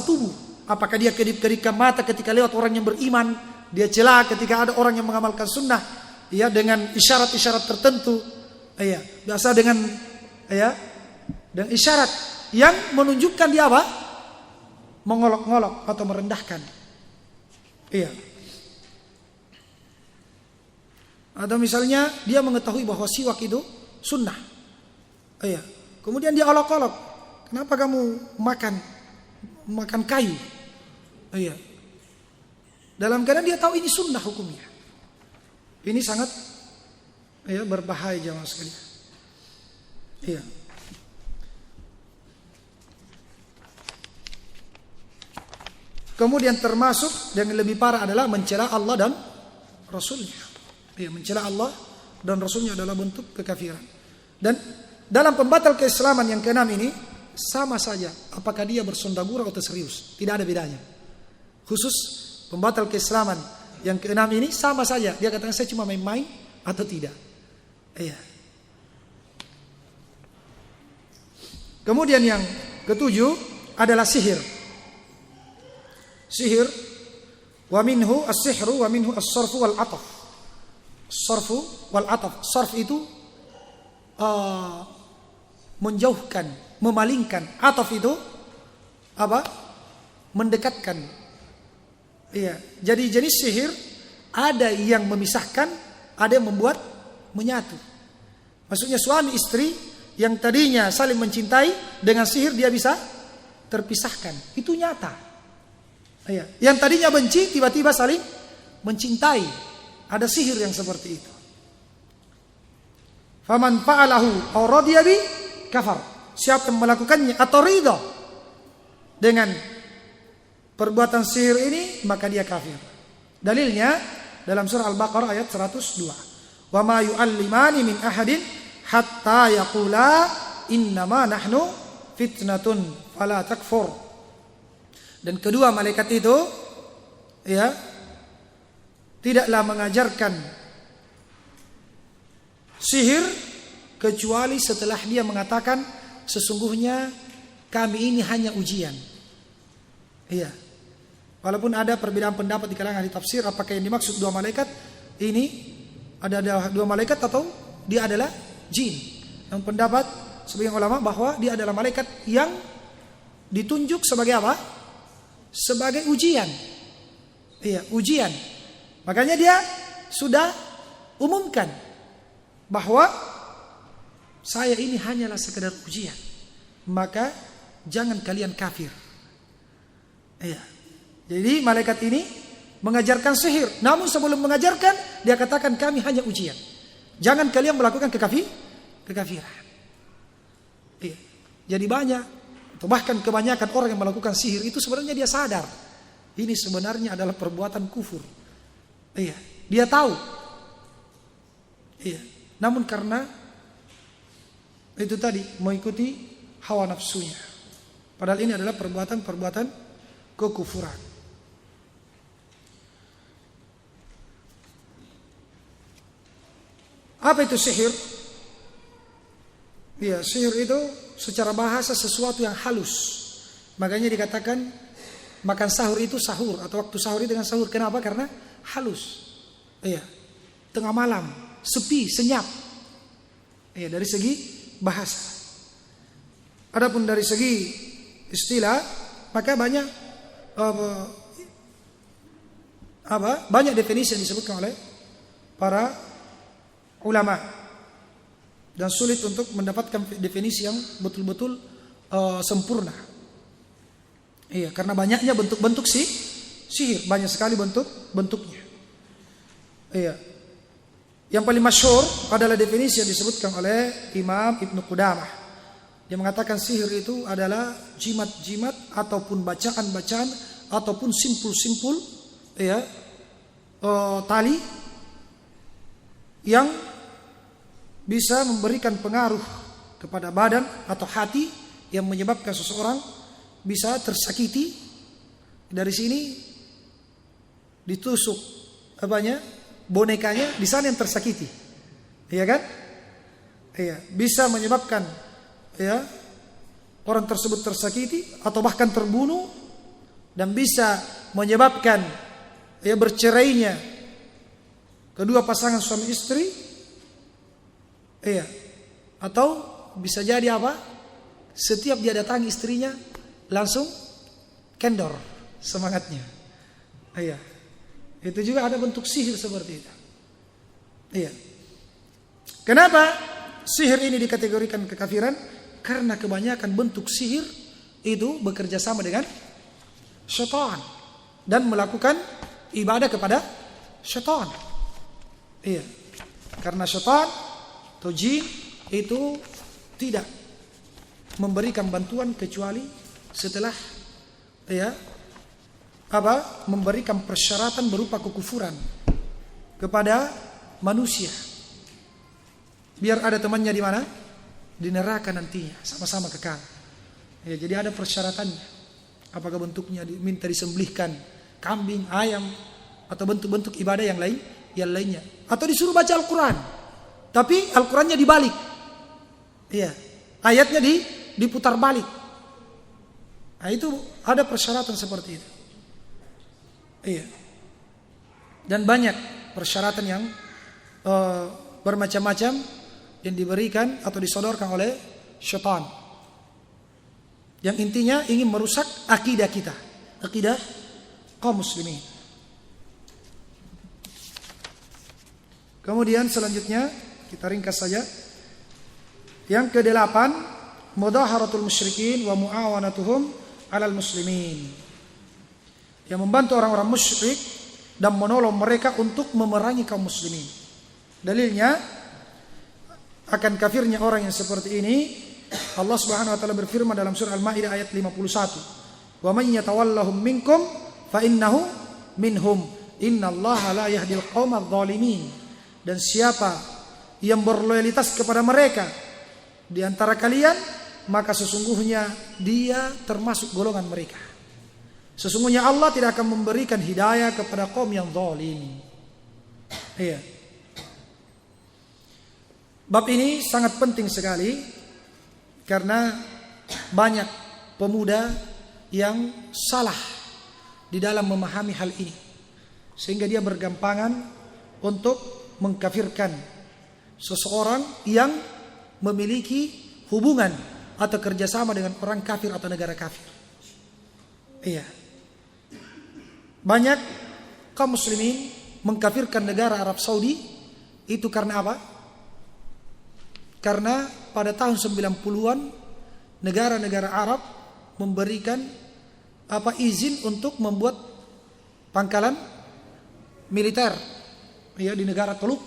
tubuh. Apakah dia kedip-kedipkan mata ketika lewat orang yang beriman, dia celah ketika ada orang yang mengamalkan sunnah, ya, dengan isyarat-isyarat tertentu, ya, biasa dengan isyarat yang menunjukkan dia apa? Mengolok-ngolok atau merendahkan. Iya. Atau misalnya dia mengetahui bahwa siwak itu sunnah. Iya. Kemudian dia olok-olok. Kenapa kamu makan kayu? Iya. Dalam keadaan dia tahu ini sunnah hukumnya. Ini sangat berbahaya jamaah sekalian. Iya. Kemudian termasuk yang lebih parah adalah mencela Allah dan Rasulnya. Ya, mencela Allah dan Rasulnya adalah bentuk kekafiran. Dan dalam pembatal keislaman yang keenam ini sama saja apakah dia bersonda gurau atau serius, tidak ada bedanya. Khusus pembatal keislaman yang keenam ini sama saja, dia katakan saya cuma main-main atau tidak. Iya. Kemudian yang ketujuh adalah sihir. Sihir, wa minhu as-sihru wa minhu as-sarfu wal ataf. Sarfu wal ataf. Sarf itu menjauhkan, memalingkan. Ataf itu apa? Mendekatkan. Iya. Jadi jenis sihir ada yang memisahkan, ada yang membuat menyatu. Maksudnya suami istri yang tadinya saling mencintai, dengan sihir dia bisa terpisahkan. Itu nyata. Iya. Yang tadinya benci tiba-tiba saling mencintai. Ada sihir yang seperti itu. Faman fa'alahu aw radiya bi kafar. Siapa yang melakukannya atau ridha dengan perbuatan sihir ini, maka dia kafir. Dalilnya dalam surah Al-Baqarah ayat 102. Wa ma yu'allimani min ahadin hatta yaqula innama nahnu fitnatun fala takfur. Dan kedua malaikat itu tidaklah mengajarkan sihir kecuali setelah dia mengatakan sesungguhnya kami ini hanya ujian. Iya. Walaupun ada perbedaan pendapat di kalangan ahli tafsir apakah yang dimaksud dua malaikat ini ada dua malaikat atau dia adalah jin. Yang pendapat sebagian ulama bahwa dia adalah malaikat yang ditunjuk sebagai apa? Sebagai ujian. Iya, ujian. Makanya dia sudah umumkan bahwa saya ini hanyalah sekedar ujian. Maka jangan kalian kafir. Iya. Jadi malaikat ini mengajarkan sihir. Namun sebelum mengajarkan dia katakan kami hanya ujian. Jangan kalian melakukan kekafiran. Iya. Jadi banyak atau bahkan kebanyakan orang yang melakukan sihir itu sebenarnya dia sadar ini sebenarnya adalah perbuatan kufur. Iya, dia tahu. Iya, namun karena itu tadi mengikuti hawa nafsunya. Padahal ini adalah perbuatan kekufuran. Apa itu sihir? Iya, sihir itu secara bahasa sesuatu yang halus. Makanya dikatakan makan sahur itu sahur atau waktu sahur itu dengan sahur. Kenapa? Karena halus. Iya. Tengah malam, sepi, senyap. Iya, dari segi bahasa. Adapun dari segi istilah, maka banyak banyak definisi yang disebutkan oleh para ulama, dan sulit untuk mendapatkan definisi yang betul-betul sempurna. Iya, karena banyaknya bentuk-bentuk sihir, banyak sekali bentuknya. Iya. Yang paling masyhur adalah definisi yang disebutkan oleh Imam Ibnu Qudamah. Dia mengatakan sihir itu adalah jimat-jimat ataupun bacaan-bacaan ataupun simpul-simpul tali yang bisa memberikan pengaruh kepada badan atau hati yang menyebabkan seseorang bisa tersakiti. Dari sini ditusuk bonekanya, di sana yang tersakiti. Iya kan? Iya, bisa menyebabkan orang tersebut tersakiti atau bahkan terbunuh, dan bisa menyebabkan bercerainya kedua pasangan suami istri. Iya. Atau bisa jadi setiap dia datangi istrinya langsung kendor semangatnya. Iya. Itu juga ada bentuk sihir seperti itu. Iya. Kenapa sihir ini dikategorikan kekafiran? Karena kebanyakan bentuk sihir itu bekerja sama dengan syaitan dan melakukan ibadah kepada syaitan. Iya. Karena syaitan atau jin itu tidak memberikan bantuan kecuali setelah memberikan persyaratan berupa kekufuran kepada manusia. Biar ada temannya di mana? Di neraka nantinya, sama-sama kekal. Ya, jadi ada persyaratannya. Apakah bentuknya diminta disembelihkan kambing, ayam, atau bentuk-bentuk ibadah yang lainnya. Atau disuruh baca Al-Quran, tapi Al-Qurannya dibalik. Iya, ayatnya diputar balik. Nah, itu ada persyaratan seperti itu. Iya. Dan banyak persyaratan yang bermacam-macam yang diberikan atau disodorkan oleh syaitan, yang intinya ingin merusak akidah kita, akidah kaum muslimin. Kemudian selanjutnya kita ringkas saja. Yang ke-8, mudaharatul musyrikin wa muawanatuhum 'alal muslimin. Yang membantu orang-orang musyrik dan menolong mereka untuk memerangi kaum muslimin. Dalilnya akan kafirnya orang yang seperti ini, Allah Subhanahu wa taala berfirman dalam surah Al-Maidah ayat 51. Wa may yatawallahum minkum fa innahu minhum. Innallaha la yahdil qaumadh dhalimin. Dan siapa yang berloyalitas kepada mereka di antara kalian, maka sesungguhnya dia termasuk golongan mereka. Sesungguhnya Allah tidak akan memberikan hidayah kepada kaum yang zalim. Iya. Bab ini sangat penting sekali karena banyak pemuda yang salah di dalam memahami hal ini, sehingga dia bergampangan untuk mengkafirkan seseorang yang memiliki hubungan atau kerjasama dengan orang kafir atau negara kafir. Iya. Banyak kaum muslimin mengkafirkan negara Arab Saudi itu karena apa? Karena pada tahun 90-an negara-negara Arab memberikan izin untuk membuat pangkalan militer di negara Teluk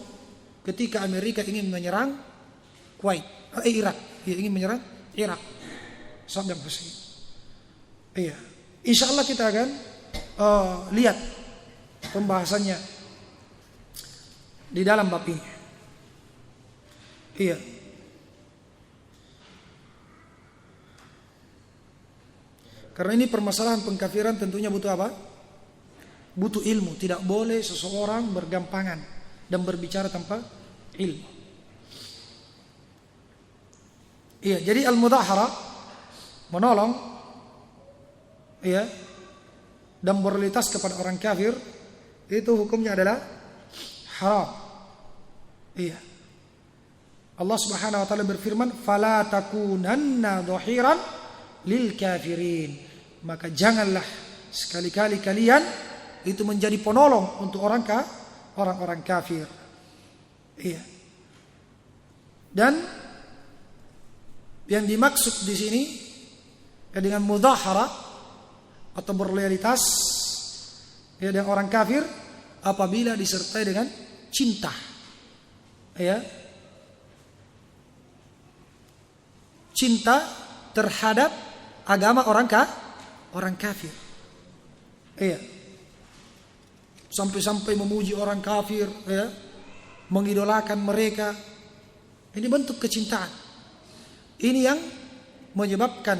ketika Amerika ingin menyerang Irak, ingin menyerang Irak, Saddam Hussein. Iya, insya Allah kita akan lihat pembahasannya di dalam bab ini. Iya. Karena ini permasalahan pengkafiran tentunya butuh apa? Butuh ilmu. Tidak boleh seseorang bergampangan dan berbicara tanpa ilmu. Iya, jadi al-mudahara, menolong, iya, dan berloyalitas kepada orang kafir, itu hukumnya adalah haram. Iya. Allah Subhanahu wa taala berfirman, "Fala takunanna dhahiran lil kafirin." Maka janganlah sekali-kali kalian itu menjadi penolong untuk orang-orang kafir. Iya. Dan yang dimaksud di sini dengan mudahara atau berloyalitas ya dengan orang kafir apabila disertai dengan cinta. Ya. Cinta terhadap agama orang kafir. Iya. Sampai-sampai memuji orang kafir, ya. Mengidolakan mereka. Ini bentuk kecintaan. Ini yang menyebabkan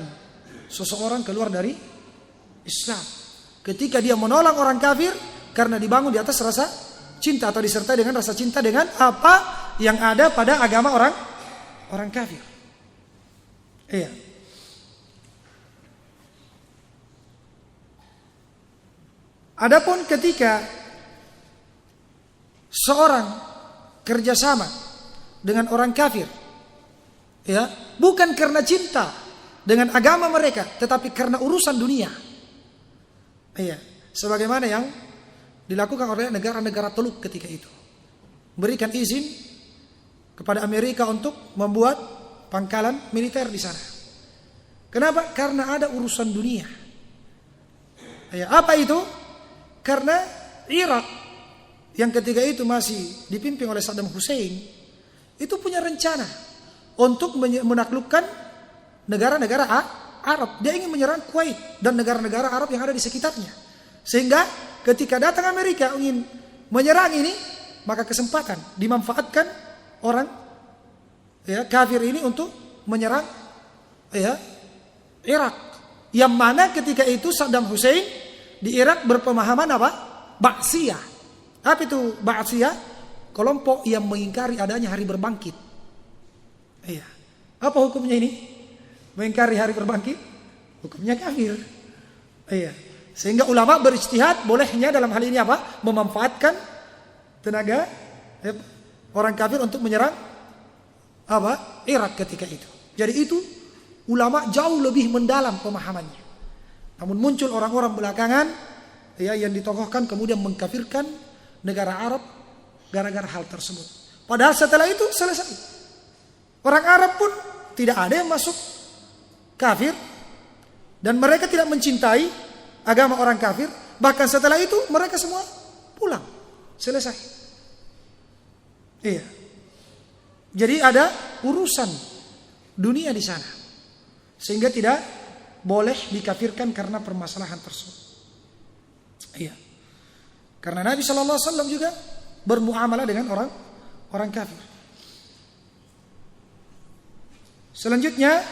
seseorang keluar dari Islam. Ketika dia menolak orang kafir karena dibangun di atas rasa cinta atau disertai dengan rasa cinta dengan apa yang ada pada agama orang kafir. Iya. Adapun ketika seorang kerjasama dengan orang kafir, ya, bukan karena cinta dengan agama mereka, tetapi karena urusan dunia. Iya, sebagaimana yang dilakukan oleh negara-negara Teluk ketika itu, berikan izin kepada Amerika untuk membuat pangkalan militer di sana. Kenapa? Karena ada urusan dunia. Ya, apa itu? Karena Irak yang ketika itu masih dipimpin oleh Saddam Hussein itu punya rencana untuk menaklukkan negara-negara Arab. Dia ingin menyerang Kuwait dan negara-negara Arab yang ada di sekitarnya. Sehingga ketika datang Amerika ingin menyerang ini, maka kesempatan dimanfaatkan orang ya kafir ini untuk menyerang ya Irak. Yang mana ketika itu Saddam Hussein di Irak berpemahaman apa? Ba'siyah. Apa itu Ba'siyah? Kelompok yang mengingkari adanya hari berbangkit. Iya. Apa hukumnya ini? Mengingkari hari berbangkit? Hukumnya kafir. Iya. Sehingga ulama berijtihad bolehnya dalam hal ini apa? Memanfaatkan tenaga orang kafir untuk menyerang apa? Irak ketika itu. Jadi itu ulama jauh lebih mendalam pemahamannya. Namun muncul orang-orang belakangan ya yang ditokohkan kemudian mengkafirkan negara Arab gara-gara hal tersebut. Padahal setelah itu selesai. Orang Arab pun tidak ada yang masuk kafir dan mereka tidak mencintai agama orang kafir. Bahkan setelah itu mereka semua pulang. Selesai. Iya. Jadi ada urusan dunia di sana. Sehingga tidak boleh dikafirkan karena permasalahan tersebut. Iya. Karena Nabi sallallahu alaihi wasallam juga bermuamalah dengan orang kafir. Selanjutnya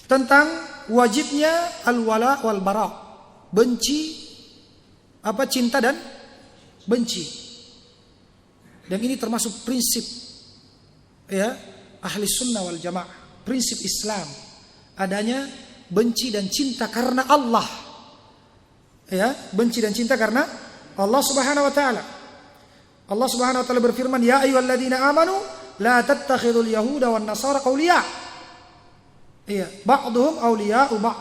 tentang wajibnya al-wala wal bara, benci apa cinta dan benci. Dan ini termasuk prinsip ya ahli sunnah wal jamaah, prinsip Islam, adanya benci dan cinta karena Allah. Ya, benci dan cinta karena Allah Subhanahu wa taala. Allah Subhanahu wa taala berfirman, "Ya ayyuhalladzina amanu la tattakhidul yahuda wan nasara awliya." Iya, ba'dhum awliya'u ba'd.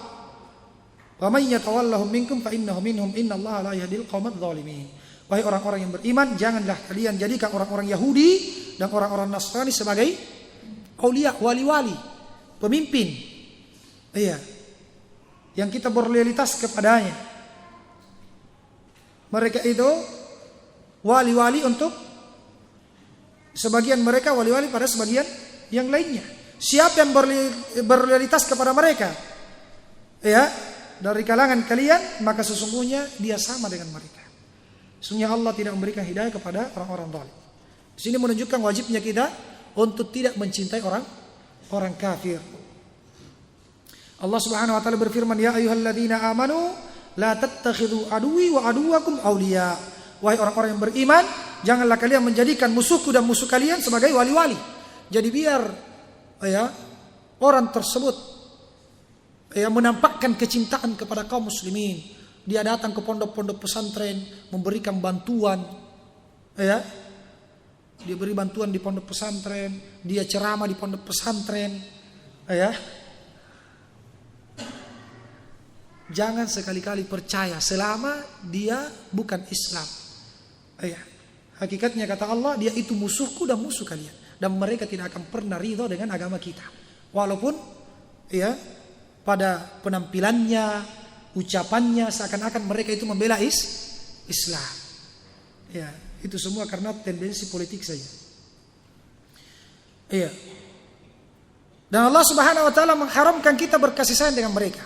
Wa may yatawallahum minkum fa innahu minhum, innallaha la yahdil qaumadz zalimin. Wahai orang-orang yang beriman, janganlah kalian jadikan orang-orang Yahudi dan orang-orang Nasrani sebagai aulia, wali-wali, pemimpin. Iya. Yang kita berloyalitas kepadanya. Mereka itu wali-wali untuk sebagian mereka, wali-wali pada sebagian yang lainnya. Siapa yang berloyalitas kepada mereka ya dari kalangan kalian, maka sesungguhnya dia sama dengan mereka. Sesungguhnya Allah tidak memberikan hidayah kepada orang-orang zalim. Di sini menunjukkan wajibnya kita untuk tidak mencintai orang kafir. Allah Subhanahu wa taala berfirman, "Ya ayyuhalladzina amanu la tattakhidhu aduwwi wa aduwwakum awliya." Wahai orang-orang yang beriman, janganlah kalian menjadikan musuhku dan musuh kalian sebagai wali-wali. Jadi biar ya orang tersebut ya menampakkan kecintaan kepada kaum muslimin, dia datang ke pondok-pondok pesantren memberikan bantuan, ya. Dia beri bantuan di pondok pesantren, dia ceramah di pondok pesantren, ya. Jangan sekali-kali percaya selama dia bukan Islam. Ya. Hakikatnya kata Allah, dia itu musuhku dan musuh kalian, dan mereka tidak akan pernah ridho dengan agama kita. Walaupun ya pada penampilannya, ucapannya seakan-akan mereka itu membela Islam. Ya, itu semua karena tendensi politik saja. Iya. Dan Allah Subhanahu wa taala mengharamkan kita berkasih sayang dengan mereka.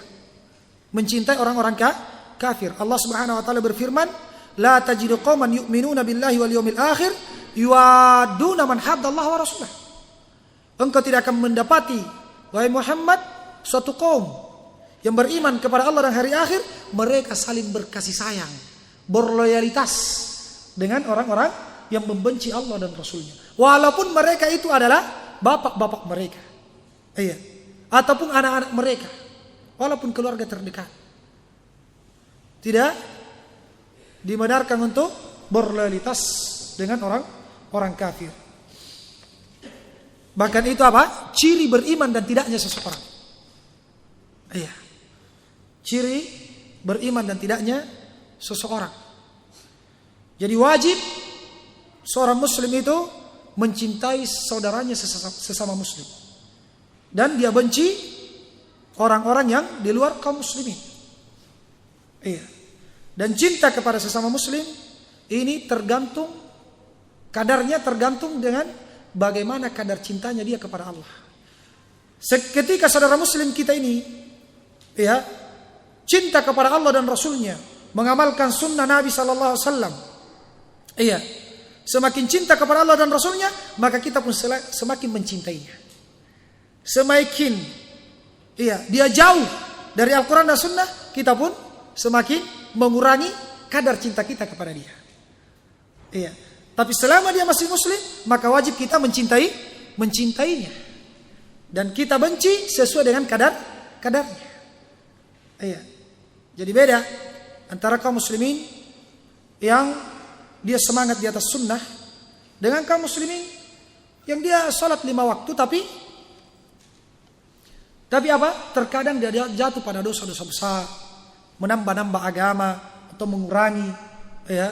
Mencintai orang-orang kafir. Allah Subhanahu wa taala berfirman, "La tajidu qauman yu'minuna billahi wal yawmil akhir yuwadduna man haddallaha wa rasulah." Engkau tidak akan mendapati, wahai Muhammad, suatu kaum yang beriman kepada Allah dan hari akhir, mereka saling berkasih sayang, berloyalitas dengan orang-orang yang membenci Allah dan Rasulnya. Walaupun mereka itu adalah bapak-bapak mereka, iya, ataupun anak-anak mereka, walaupun keluarga terdekat. Tidak dibenarkan untuk berloyalitas dengan orang kafir. Bahkan itu apa? Ciri beriman dan tidaknya seseorang. Iya. Ciri beriman dan tidaknya seseorang. Jadi wajib seorang muslim itu mencintai saudaranya sesama muslim. Dan dia benci orang-orang yang di luar kaum muslimin. Iya. Dan cinta kepada sesama muslim ini kadarnya tergantung dengan bagaimana kadar cintanya dia kepada Allah. Ketika saudara muslim kita ini ya cinta kepada Allah dan Rasulnya, mengamalkan sunnah Nabi sallallahu alaihi wasallam, iya, semakin cinta kepada Allah dan Rasulnya, maka kita pun semakin mencintainya. Semakin iya dia jauh dari Al-Quran dan Sunnah, kita pun semakin mengurangi kadar cinta kita kepada dia. Iya. Tapi selama dia masih muslim, maka wajib kita mencintainya. Dan kita benci sesuai dengan kadarnya. Iya. Jadi beda antara kaum muslimin yang dia semangat di atas sunnah dengan kaum muslimin yang dia salat 5 waktu tapi apa? Terkadang dia jatuh pada dosa-dosa besar, menambah-nambah agama atau mengurangi, ya,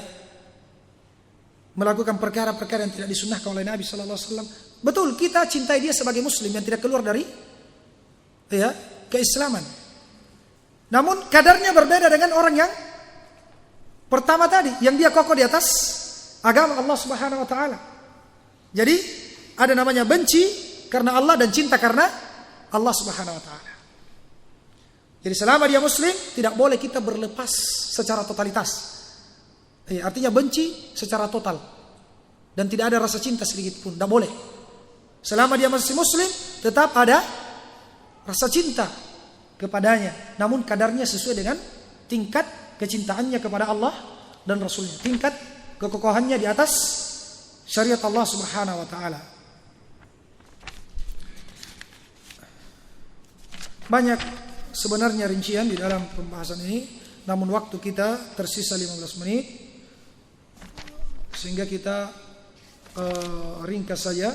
melakukan perkara-perkara yang tidak disunnahkan oleh Nabi sallallahu alaihi wasallam. Betul, kita cintai dia sebagai muslim yang tidak keluar dari ya keislaman. Namun kadarnya berbeda dengan orang yang pertama tadi, yang dia kokoh di atas agama Allah Subhanahu wa taala. Jadi ada namanya benci karena Allah dan cinta karena Allah Subhanahu wa taala. Jadi selama dia muslim, tidak boleh kita berlepas secara totalitas. Artinya benci secara total dan tidak ada rasa cinta sedikit pun, tidak boleh. Selama dia masih muslim, tetap ada rasa cinta kepadanya, namun kadarnya sesuai dengan tingkat kecintaannya kepada Allah dan Rasulnya, tingkat kekokohannya di atas syariat Allah Subhanahu wa taala. Banyak sebenarnya rincian di dalam pembahasan ini, namun waktu kita tersisa 15 menit. Sehingga kita ringkas saja.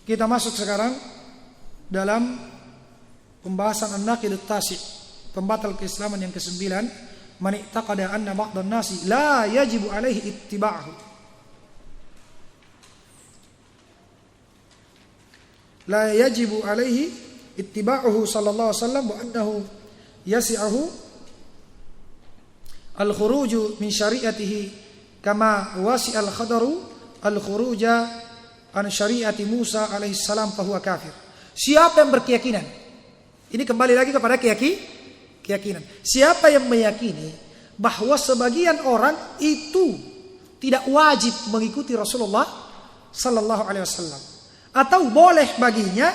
Kita masuk sekarang dalam pembahasan an-naqid at-tasi', pembatal keislaman yang ke-9, man i'taqada anna ba'dhan nasi la yajibu alaihi ittiba'uhu. La yajibu alaihi ittiba'uhu sallallahu alaihi wasallam wa annahu yasi'ahu al-khuruju min syari'atihi kama wasi'al khadaru al-khuruja an syari'ati Musa alaihi salam fahuwa kafir. Siapa yang berkeyakinan, ini kembali lagi kepada keyakinan. Siapa yang meyakini bahwa sebagian orang itu tidak wajib mengikuti Rasulullah sallallahu alaihi wasallam, atau boleh baginya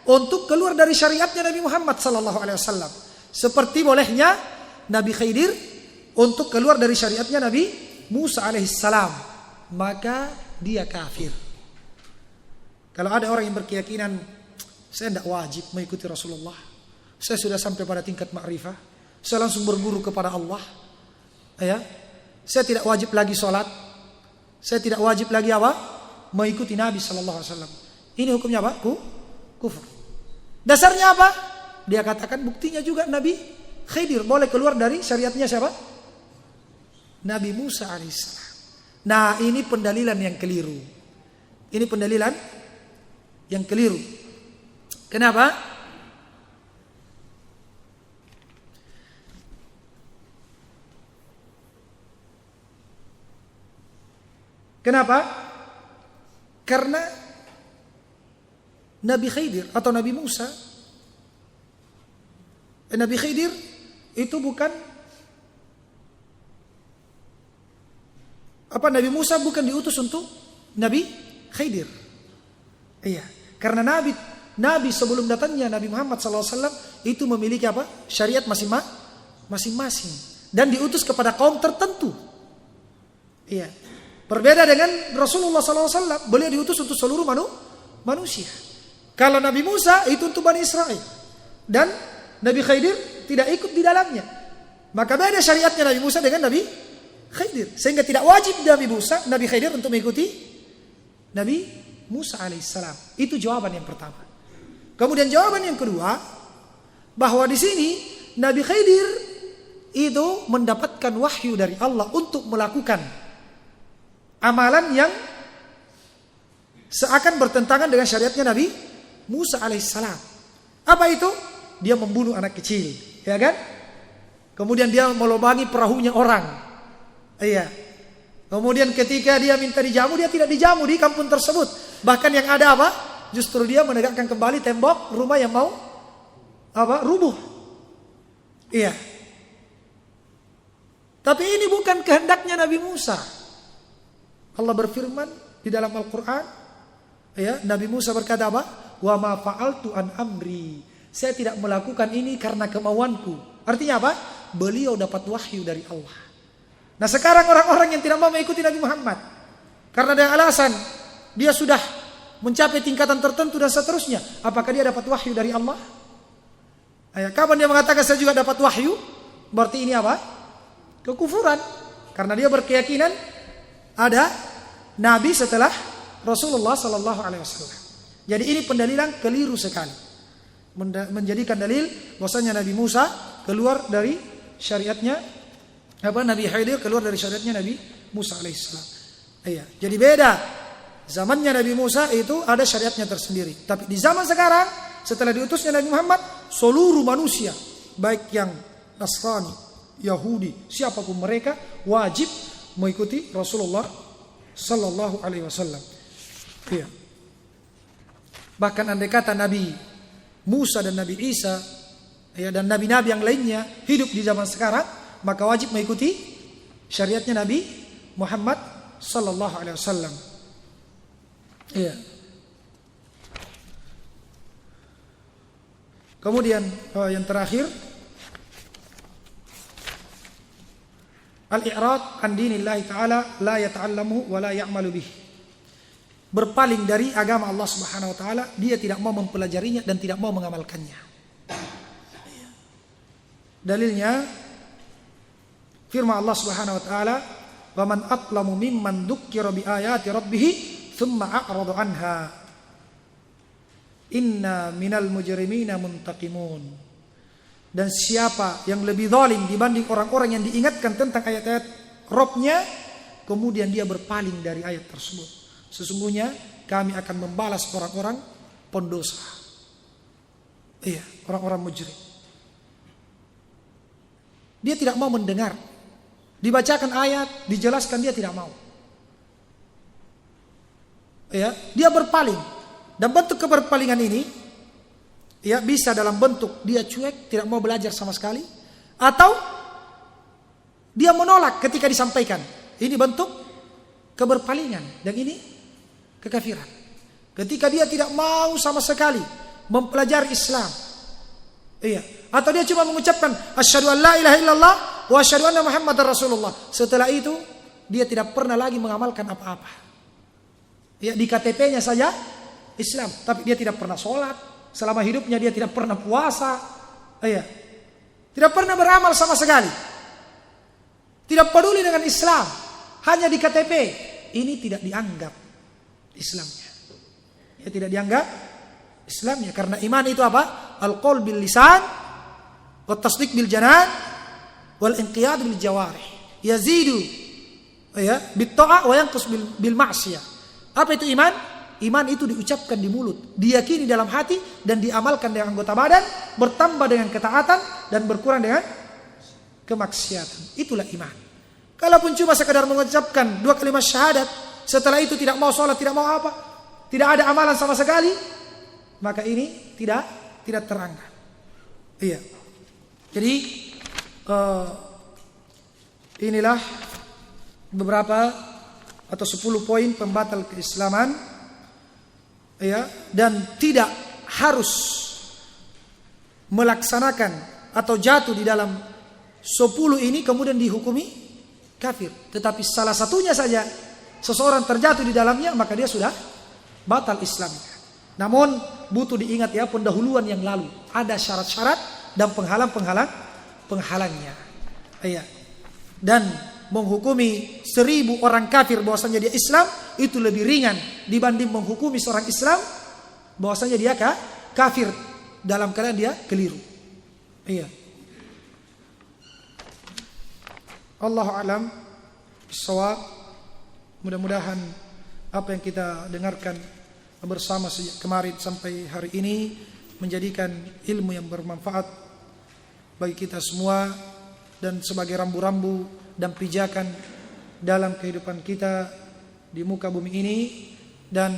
untuk keluar dari syariatnya Nabi Muhammad sallallahu alaihi wasallam, seperti bolehnya Nabi Khidir untuk keluar dari syariatnya Nabi Musa alaihissalam, maka dia kafir. Kalau ada orang yang berkeyakinan saya tidak wajib mengikuti Rasulullah, saya sudah sampai pada tingkat ma'rifah, saya langsung berguru kepada Allah. Ya, saya tidak wajib lagi sholat, saya tidak wajib lagi apa? Mengikuti Nabi Sallallahu Alaihi Wasallam. Ini hukumnya apa? Kufur. Dasarnya apa? Dia katakan buktinya juga Nabi Khidir boleh keluar dari syariatnya siapa? Nabi Musa alaihissalam. Nah, ini pendalilan yang keliru. Ini pendalilan yang keliru. Kenapa? Kenapa? Karena Nabi Khidir atau Nabi Musa, Nabi Khidir itu bukan Nabi Musa bukan diutus untuk Nabi Khidir. Iya, karena Nabi sebelum datangnya Nabi Muhammad SAW itu memiliki apa? Syariat masing-masing dan diutus kepada kaum tertentu. Iya. Berbeda dengan Rasulullah SAW, beliau diutus untuk seluruh manusia. Kalau Nabi Musa itu untuk Bani Israel dan Nabi Khidir tidak ikut di dalamnya. Maka beda syariatnya Nabi Musa dengan Nabi Khidir, sehingga tidak wajib Nabi Khidir untuk mengikuti Nabi Musa alaihissalam. Itu jawaban yang pertama. Kemudian jawaban yang kedua, bahwa di sini Nabi Khidir itu mendapatkan wahyu dari Allah untuk melakukan amalan yang seakan bertentangan dengan syariatnya Nabi Musa alaihissalam. Apa itu? Dia membunuh anak kecil, ya kan? Kemudian dia melubangi perahunya orang. Iya. Kemudian ketika dia minta dijamu, dia tidak dijamu di kampung tersebut. Bahkan yang ada apa? Justru dia menegakkan kembali tembok rumah yang mau rubuh. Iya. Tapi ini bukan kehendaknya Nabi Musa. Allah berfirman di dalam Al-Quran, ya, Nabi Musa berkata apa? Wa ma fa'altu an amri. Saya tidak melakukan ini karena kemauanku. Artinya apa? Beliau dapat wahyu dari Allah. Nah, sekarang orang-orang yang tidak mau mengikuti Nabi Muhammad karena ada alasan dia sudah mencapai tingkatan tertentu dan seterusnya, apakah dia dapat wahyu dari Allah? Kapan dia mengatakan saya juga dapat wahyu? Berarti ini apa? Kekufuran. Karena dia berkeyakinan ada Nabi setelah Rasulullah Sallallahu Alaihi Wasallam. Jadi ini pendalilan keliru sekali, menjadikan dalil bahwasanya Nabi Musa keluar dari syariatnya Nabi Khidir keluar dari syariatnya Nabi Musa alaihissalam. Iya, jadi beda. Zamannya Nabi Musa itu ada syariatnya tersendiri. Tapi di zaman sekarang setelah diutusnya Nabi Muhammad, seluruh manusia baik yang Nasrani, Yahudi, siapapun mereka wajib mengikuti Rasulullah Sallallahu Alaihi Wasallam. Iya. Bahkan andai kata Nabi Musa dan Nabi Isa, ya, dan nabi-nabi yang lainnya hidup di zaman sekarang, maka wajib mengikuti syariatnya Nabi Muhammad Sallallahu Alaihi Wasallam. Iya. Kemudian yang terakhir, al-i'rad an dinillahi ta'ala la yata'allamu wa la ya'malu bih. Berpaling dari agama Allah Subhanahu wa taala, dia tidak mau mempelajarinya dan tidak mau mengamalkannya. Dalilnya firman Allah Subhanahu wa taala, "Wa man atlamu mimman dzukkira bi ayati rabbih tsumma a'rada anha. Inna minal mujrimina muntaqimun." Dan siapa yang lebih zalim dibanding orang-orang yang diingatkan tentang ayat-ayat Rabb-nya, kemudian dia berpaling dari ayat tersebut. Sesungguhnya kami akan membalas orang-orang pendosa. Iya, orang-orang mujrim. Dia tidak mau mendengar. Dibacakan ayat, dijelaskan, dia tidak mau. Ya, dia berpaling. Dan bentuk keberpalingan ini, ya, bisa dalam bentuk dia cuek, tidak mau belajar sama sekali, atau dia menolak ketika disampaikan. Ini bentuk keberpalingan, dan ini kekafiran. Ketika dia tidak mau sama sekali mempelajari Islam, iya, atau dia cuma mengucapkan asyhadu an la ilaha illallah wa asyhadu anna muhammadar rasulullah. Setelah itu dia tidak pernah lagi mengamalkan apa-apa. Ya, di KTP-nya saja Islam, tapi dia tidak pernah sholat. Selama hidupnya dia tidak pernah puasa. Iya. Tidak pernah beramal sama sekali. Tidak peduli dengan Islam. Hanya di KTP. Ini tidak dianggap Islamnya. Ya, tidak dianggap Islamnya. Karena iman itu apa? Al-qaul bil lisan, wa tasdiq bil janan, wal inqiyad bil jawarih. Yazidu ya bit ta'ah wa yanqus bil ma'siyah. Apa itu iman? Iman itu diucapkan di mulut, diyakini dalam hati dan diamalkan dengan anggota badan, bertambah dengan ketaatan dan berkurang dengan kemaksiatan. Itulah iman. Kalaupun cuma sekadar mengucapkan 2 kalimat syahadat, setelah itu tidak mau sholat, tidak mau apa, tidak ada amalan sama sekali, maka ini tidak terangkat. Iya. Jadi inilah beberapa atau 10 poin pembatal keislaman. Ya, dan tidak harus melaksanakan atau jatuh di dalam 10 ini kemudian dihukumi kafir. Tetapi salah satunya saja seseorang terjatuh di dalamnya, maka dia sudah batal Islamnya. Namun butuh diingat ya, pendahuluan yang lalu ada syarat-syarat dan penghalangnya. Ya. Dan menghukumi 1000 orang kafir bahwasanya dia Islam itu lebih ringan dibanding menghukumi seorang Islam bahwasanya dia kafir dalam keadaan dia keliru. Iya. Allahu a'lam bissawab. Mudah-mudahan apa yang kita dengarkan bersama sejak kemarin sampai hari ini menjadikan ilmu yang bermanfaat bagi kita semua dan sebagai rambu-rambu dan pijakan dalam kehidupan kita di muka bumi ini. Dan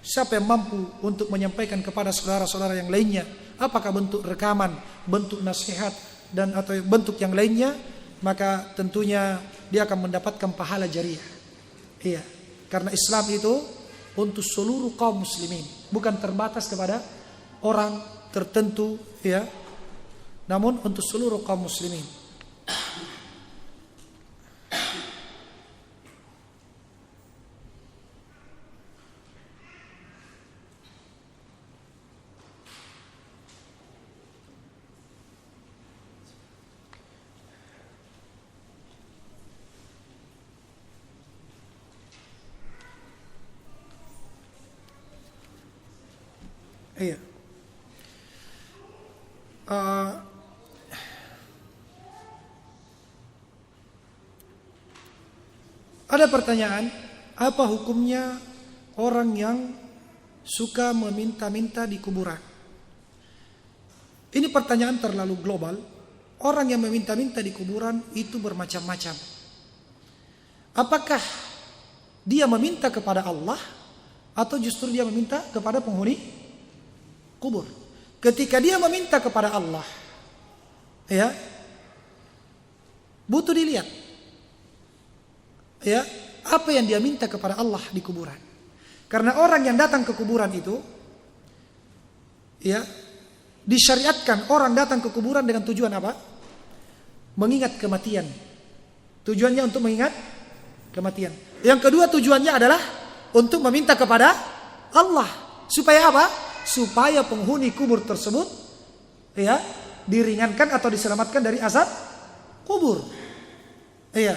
siapa yang mampu untuk menyampaikan kepada saudara-saudara yang lainnya, apakah bentuk rekaman, bentuk nasihat dan atau bentuk yang lainnya, maka tentunya dia akan mendapatkan pahala jariah. Iya, karena Islam itu untuk seluruh kaum muslimin, bukan terbatas kepada orang tertentu ya, namun untuk seluruh kaum muslimin. Iya. Ada pertanyaan, apa hukumnya orang yang suka meminta-minta di kuburan? Ini pertanyaan terlalu global. Orang yang meminta-minta di kuburan itu bermacam-macam. Apakah dia meminta kepada Allah atau justru dia meminta kepada penghuni kubur? Ketika dia meminta kepada Allah, ya, butuh dilihat, ya, apa yang dia minta kepada Allah di kuburan. Karena orang yang datang ke kuburan itu, ya, disyariatkan orang datang ke kuburan dengan tujuan apa? Mengingat kematian. Tujuannya untuk mengingat kematian. Yang kedua tujuannya adalah untuk meminta kepada Allah. Supaya apa? Supaya penghuni kubur tersebut ya diringankan atau diselamatkan dari azab kubur. Iya.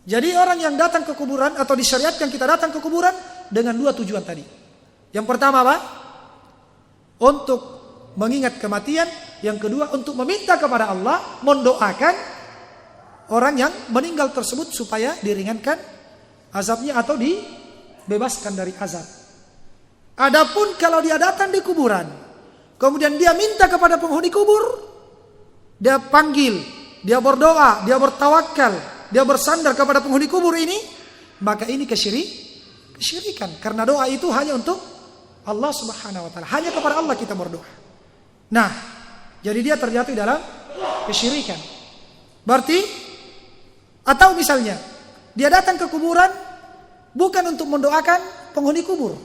Jadi orang yang datang ke kuburan atau disyariatkan kita datang ke kuburan dengan 2 tujuan tadi. Yang pertama apa? Untuk mengingat kematian. Yang kedua untuk meminta kepada Allah, mendoakan orang yang meninggal tersebut supaya diringankan azabnya atau dibebaskan dari azab. Adapun kalau dia datang di kuburan, kemudian dia minta kepada penghuni kubur, dia panggil, dia berdoa, dia bertawakal, dia bersandar kepada penghuni kubur ini, maka ini kesyirikan. Karena doa itu hanya untuk Allah Subhanahu wa taala. Hanya kepada Allah kita berdoa. Nah, jadi dia terjatuh dalam kesyirikan. Berarti atau misalnya dia datang ke kuburan bukan untuk mendoakan penghuni kubur,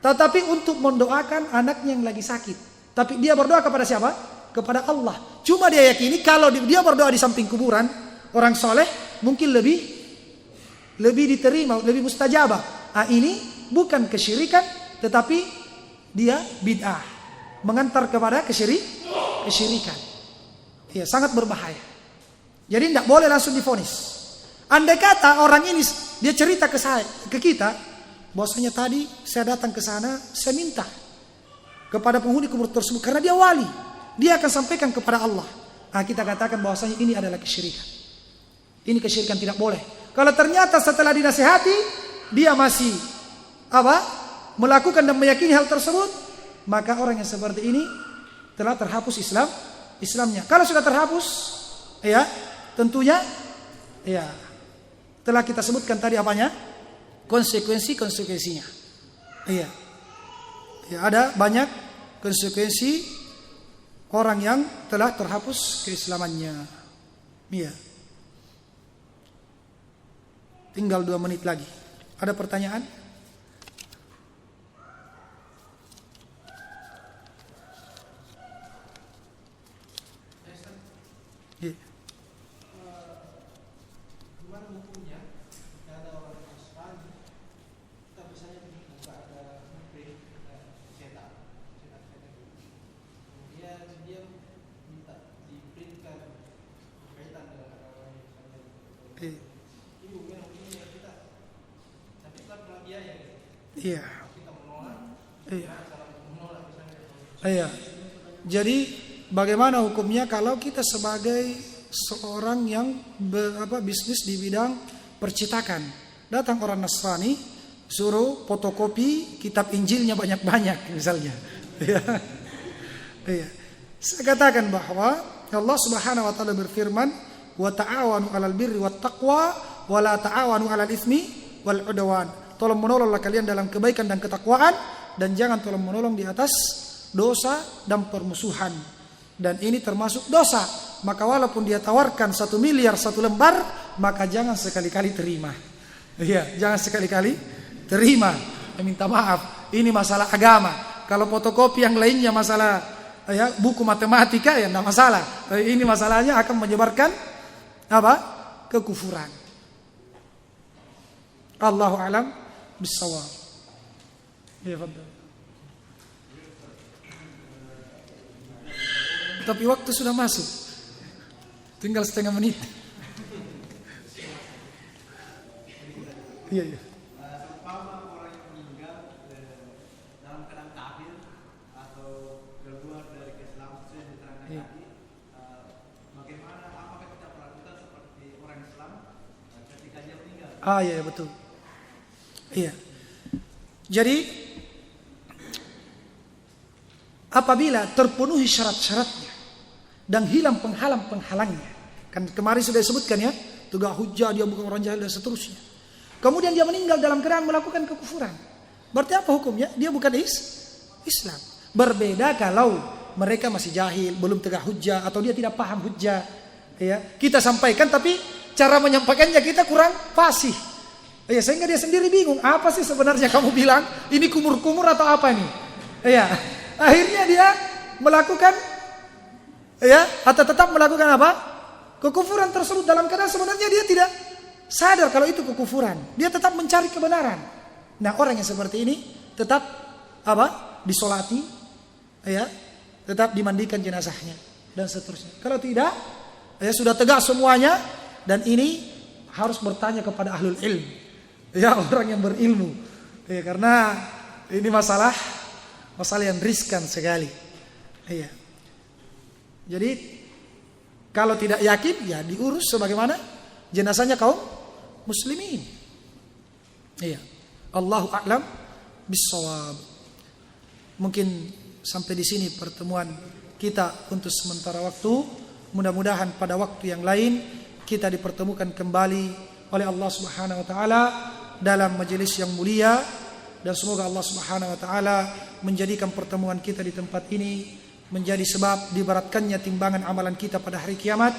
tetapi untuk mendoakan anaknya yang lagi sakit. Tapi dia berdoa kepada siapa? Kepada Allah. Cuma dia yakini kalau dia berdoa di samping kuburan orang soleh mungkin lebih diterima, lebih mustajabah. Ini bukan kesyirikan, tetapi dia bid'ah. mengantar kepada kesyirikan. Iya, sangat berbahaya. Jadi tidak boleh langsung divonis. Andai kata orang ini dia cerita ke kita, bahwasanya tadi saya datang ke sana, saya minta kepada penghuni kubur tersebut karena dia wali, dia akan sampaikan kepada Allah. Nah, kita katakan bahwasanya ini adalah kesyirikan. Ini kesyirikan, tidak boleh. Kalau ternyata setelah dinasihati dia masih melakukan dan meyakini hal tersebut, maka orang yang seperti ini telah terhapus Islamnya. Kalau sudah terhapus, ya tentunya ya telah kita sebutkan tadi apanya? Konsekuensinya. Iya. Ya, ada banyak konsekuensi orang yang telah terhapus keislamannya. Iya. Tinggal 2 menit lagi. Ada pertanyaan? Iya. Iya. Iya. Iya. Jadi bagaimana hukumnya kalau kita sebagai seorang yang bisnis di bidang percetakan, datang orang Nasrani suruh fotokopi kitab Injilnya banyak-banyak misalnya. Iya. Iya. Saya katakan bahwa Allah Subhanahu wa taala berfirman, "Wa ta'awanu 'alal birri wat taqwa wa la ta'awanu 'alal itsmi wal 'udwan." Tolong menolonglah kalian dalam kebaikan dan ketakwaan, dan jangan tolong menolong di atas dosa dan permusuhan. Dan ini termasuk dosa. Maka walaupun dia tawarkan 1 miliar 1 lembar, maka jangan sekali-kali terima. Iya, jangan sekali-kali terima. Minta maaf. Ini masalah agama. Kalau fotokopi yang lainnya masalah buku matematika ya tidak masalah. Ini masalahnya akan menyebarkan kekufuran. Allahu a'lam bissawab. Ya, fadhal. Tapi waktu sudah masuk. Tinggal setengah menit. Iya. Seumpama orang yang meninggal dalam keadaan kafir atau keluar dari Islam sesuai yang diterangkan tadi, bagaimana, apakah kita perlakukan seperti orang Islam ketika dia meninggal? Iya, betul. Iya. Jadi apabila terpenuhi syarat-syaratnya dan hilang penghalang-penghalangnya, kan kemarin sudah disebutkan ya, tegak hujjah, dia bukan orang jahil dan seterusnya. Kemudian dia meninggal dalam keadaan melakukan kekufuran. Berarti apa hukumnya? Dia bukan Islam. Berbeda kalau mereka masih jahil, belum tegak hujjah, atau dia tidak paham hujjah. Ya, kita sampaikan tapi cara menyampaikannya kita kurang fasih. Ya, sehingga dia sendiri bingung, apa sih sebenarnya kamu bilang? Ini kumur-kumur atau apa nih? Ya, akhirnya dia melakukan atau tetap melakukan apa? Kekufuran tersebut dalam keadaan sebenarnya dia tidak sadar kalau itu kekufuran. Dia tetap mencari kebenaran. Nah, orang yang seperti ini tetap disolati, tetap dimandikan jenazahnya dan seterusnya. Kalau tidak, sudah tegak semuanya, dan ini harus bertanya kepada ahlul ilm. Orang yang berilmu. Karena ini masalah yang riskan sekali. Jadi kalau tidak yakin, ya diurus sebagaimana jenazahnya kaum muslimin. Allahu a'lam bissawab. Mungkin sampai di sini pertemuan kita untuk sementara waktu. Mudah-mudahan pada waktu yang lain kita dipertemukan kembali oleh Allah Subhanahu wa taala dalam majelis yang mulia, dan semoga Allah Subhanahu wa taala menjadikan pertemuan kita di tempat ini menjadi sebab diberatkannya timbangan amalan kita pada hari kiamat,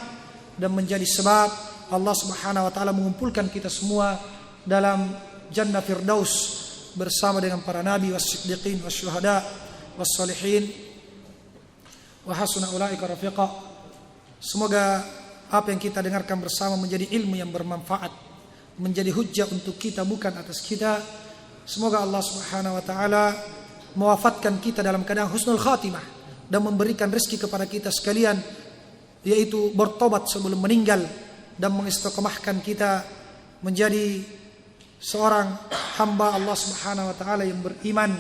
dan menjadi sebab Allah Subhanahu wa taala mengumpulkan kita semua dalam jannah firdaus bersama dengan para nabi was-siddiqin wasyuhada was-salihin wa hasuna ulaika rafiqa. Semoga apa yang kita dengarkan bersama menjadi ilmu yang bermanfaat, menjadi hujjah untuk kita bukan atas kita. Semoga Allah Subhanahu wa taala mewafatkan kita dalam keadaan husnul khatimah, dan memberikan rezeki kepada kita sekalian, yaitu bertobat sebelum meninggal dan mengistiqomahkan kita menjadi seorang hamba Allah Subhanahu wa taala yang beriman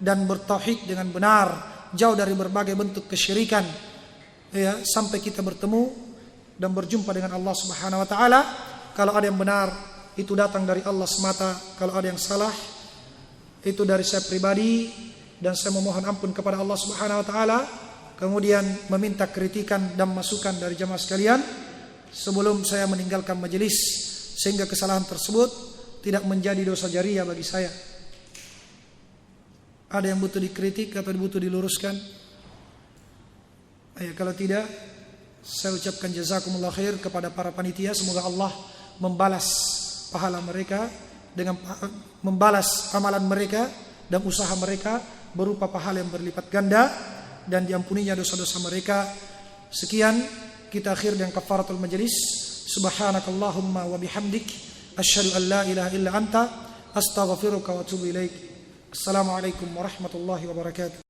dan bertauhid dengan benar, jauh dari berbagai bentuk kesyirikan, ya, sampai kita bertemu dan berjumpa dengan Allah Subhanahu wa taala. Kalau ada yang benar itu datang dari Allah semata, kalau ada yang salah itu dari saya pribadi, dan saya memohon ampun kepada Allah Subhanahu wa taala. Kemudian meminta kritikan dan masukan dari jamaah sekalian sebelum saya meninggalkan majelis, sehingga kesalahan tersebut tidak menjadi dosa jariah bagi saya. Ada yang butuh dikritik atau butuh diluruskan? Kalau tidak, saya ucapkan jazakumullah khair kepada para panitia. Semoga Allah membalas pahala mereka dengan membalas amalan mereka dan usaha mereka berupa pahala yang berlipat ganda, dan diampuninya dosa-dosa mereka. Sekian, kita akhir dengan kafaratul majlis. Subhanakallahumma wa bihamdik, asyhadu an la ilaha illa anta, astaghfiruka wa atubu ilaik. Assalamualaikum warahmatullahi wabarakatuh.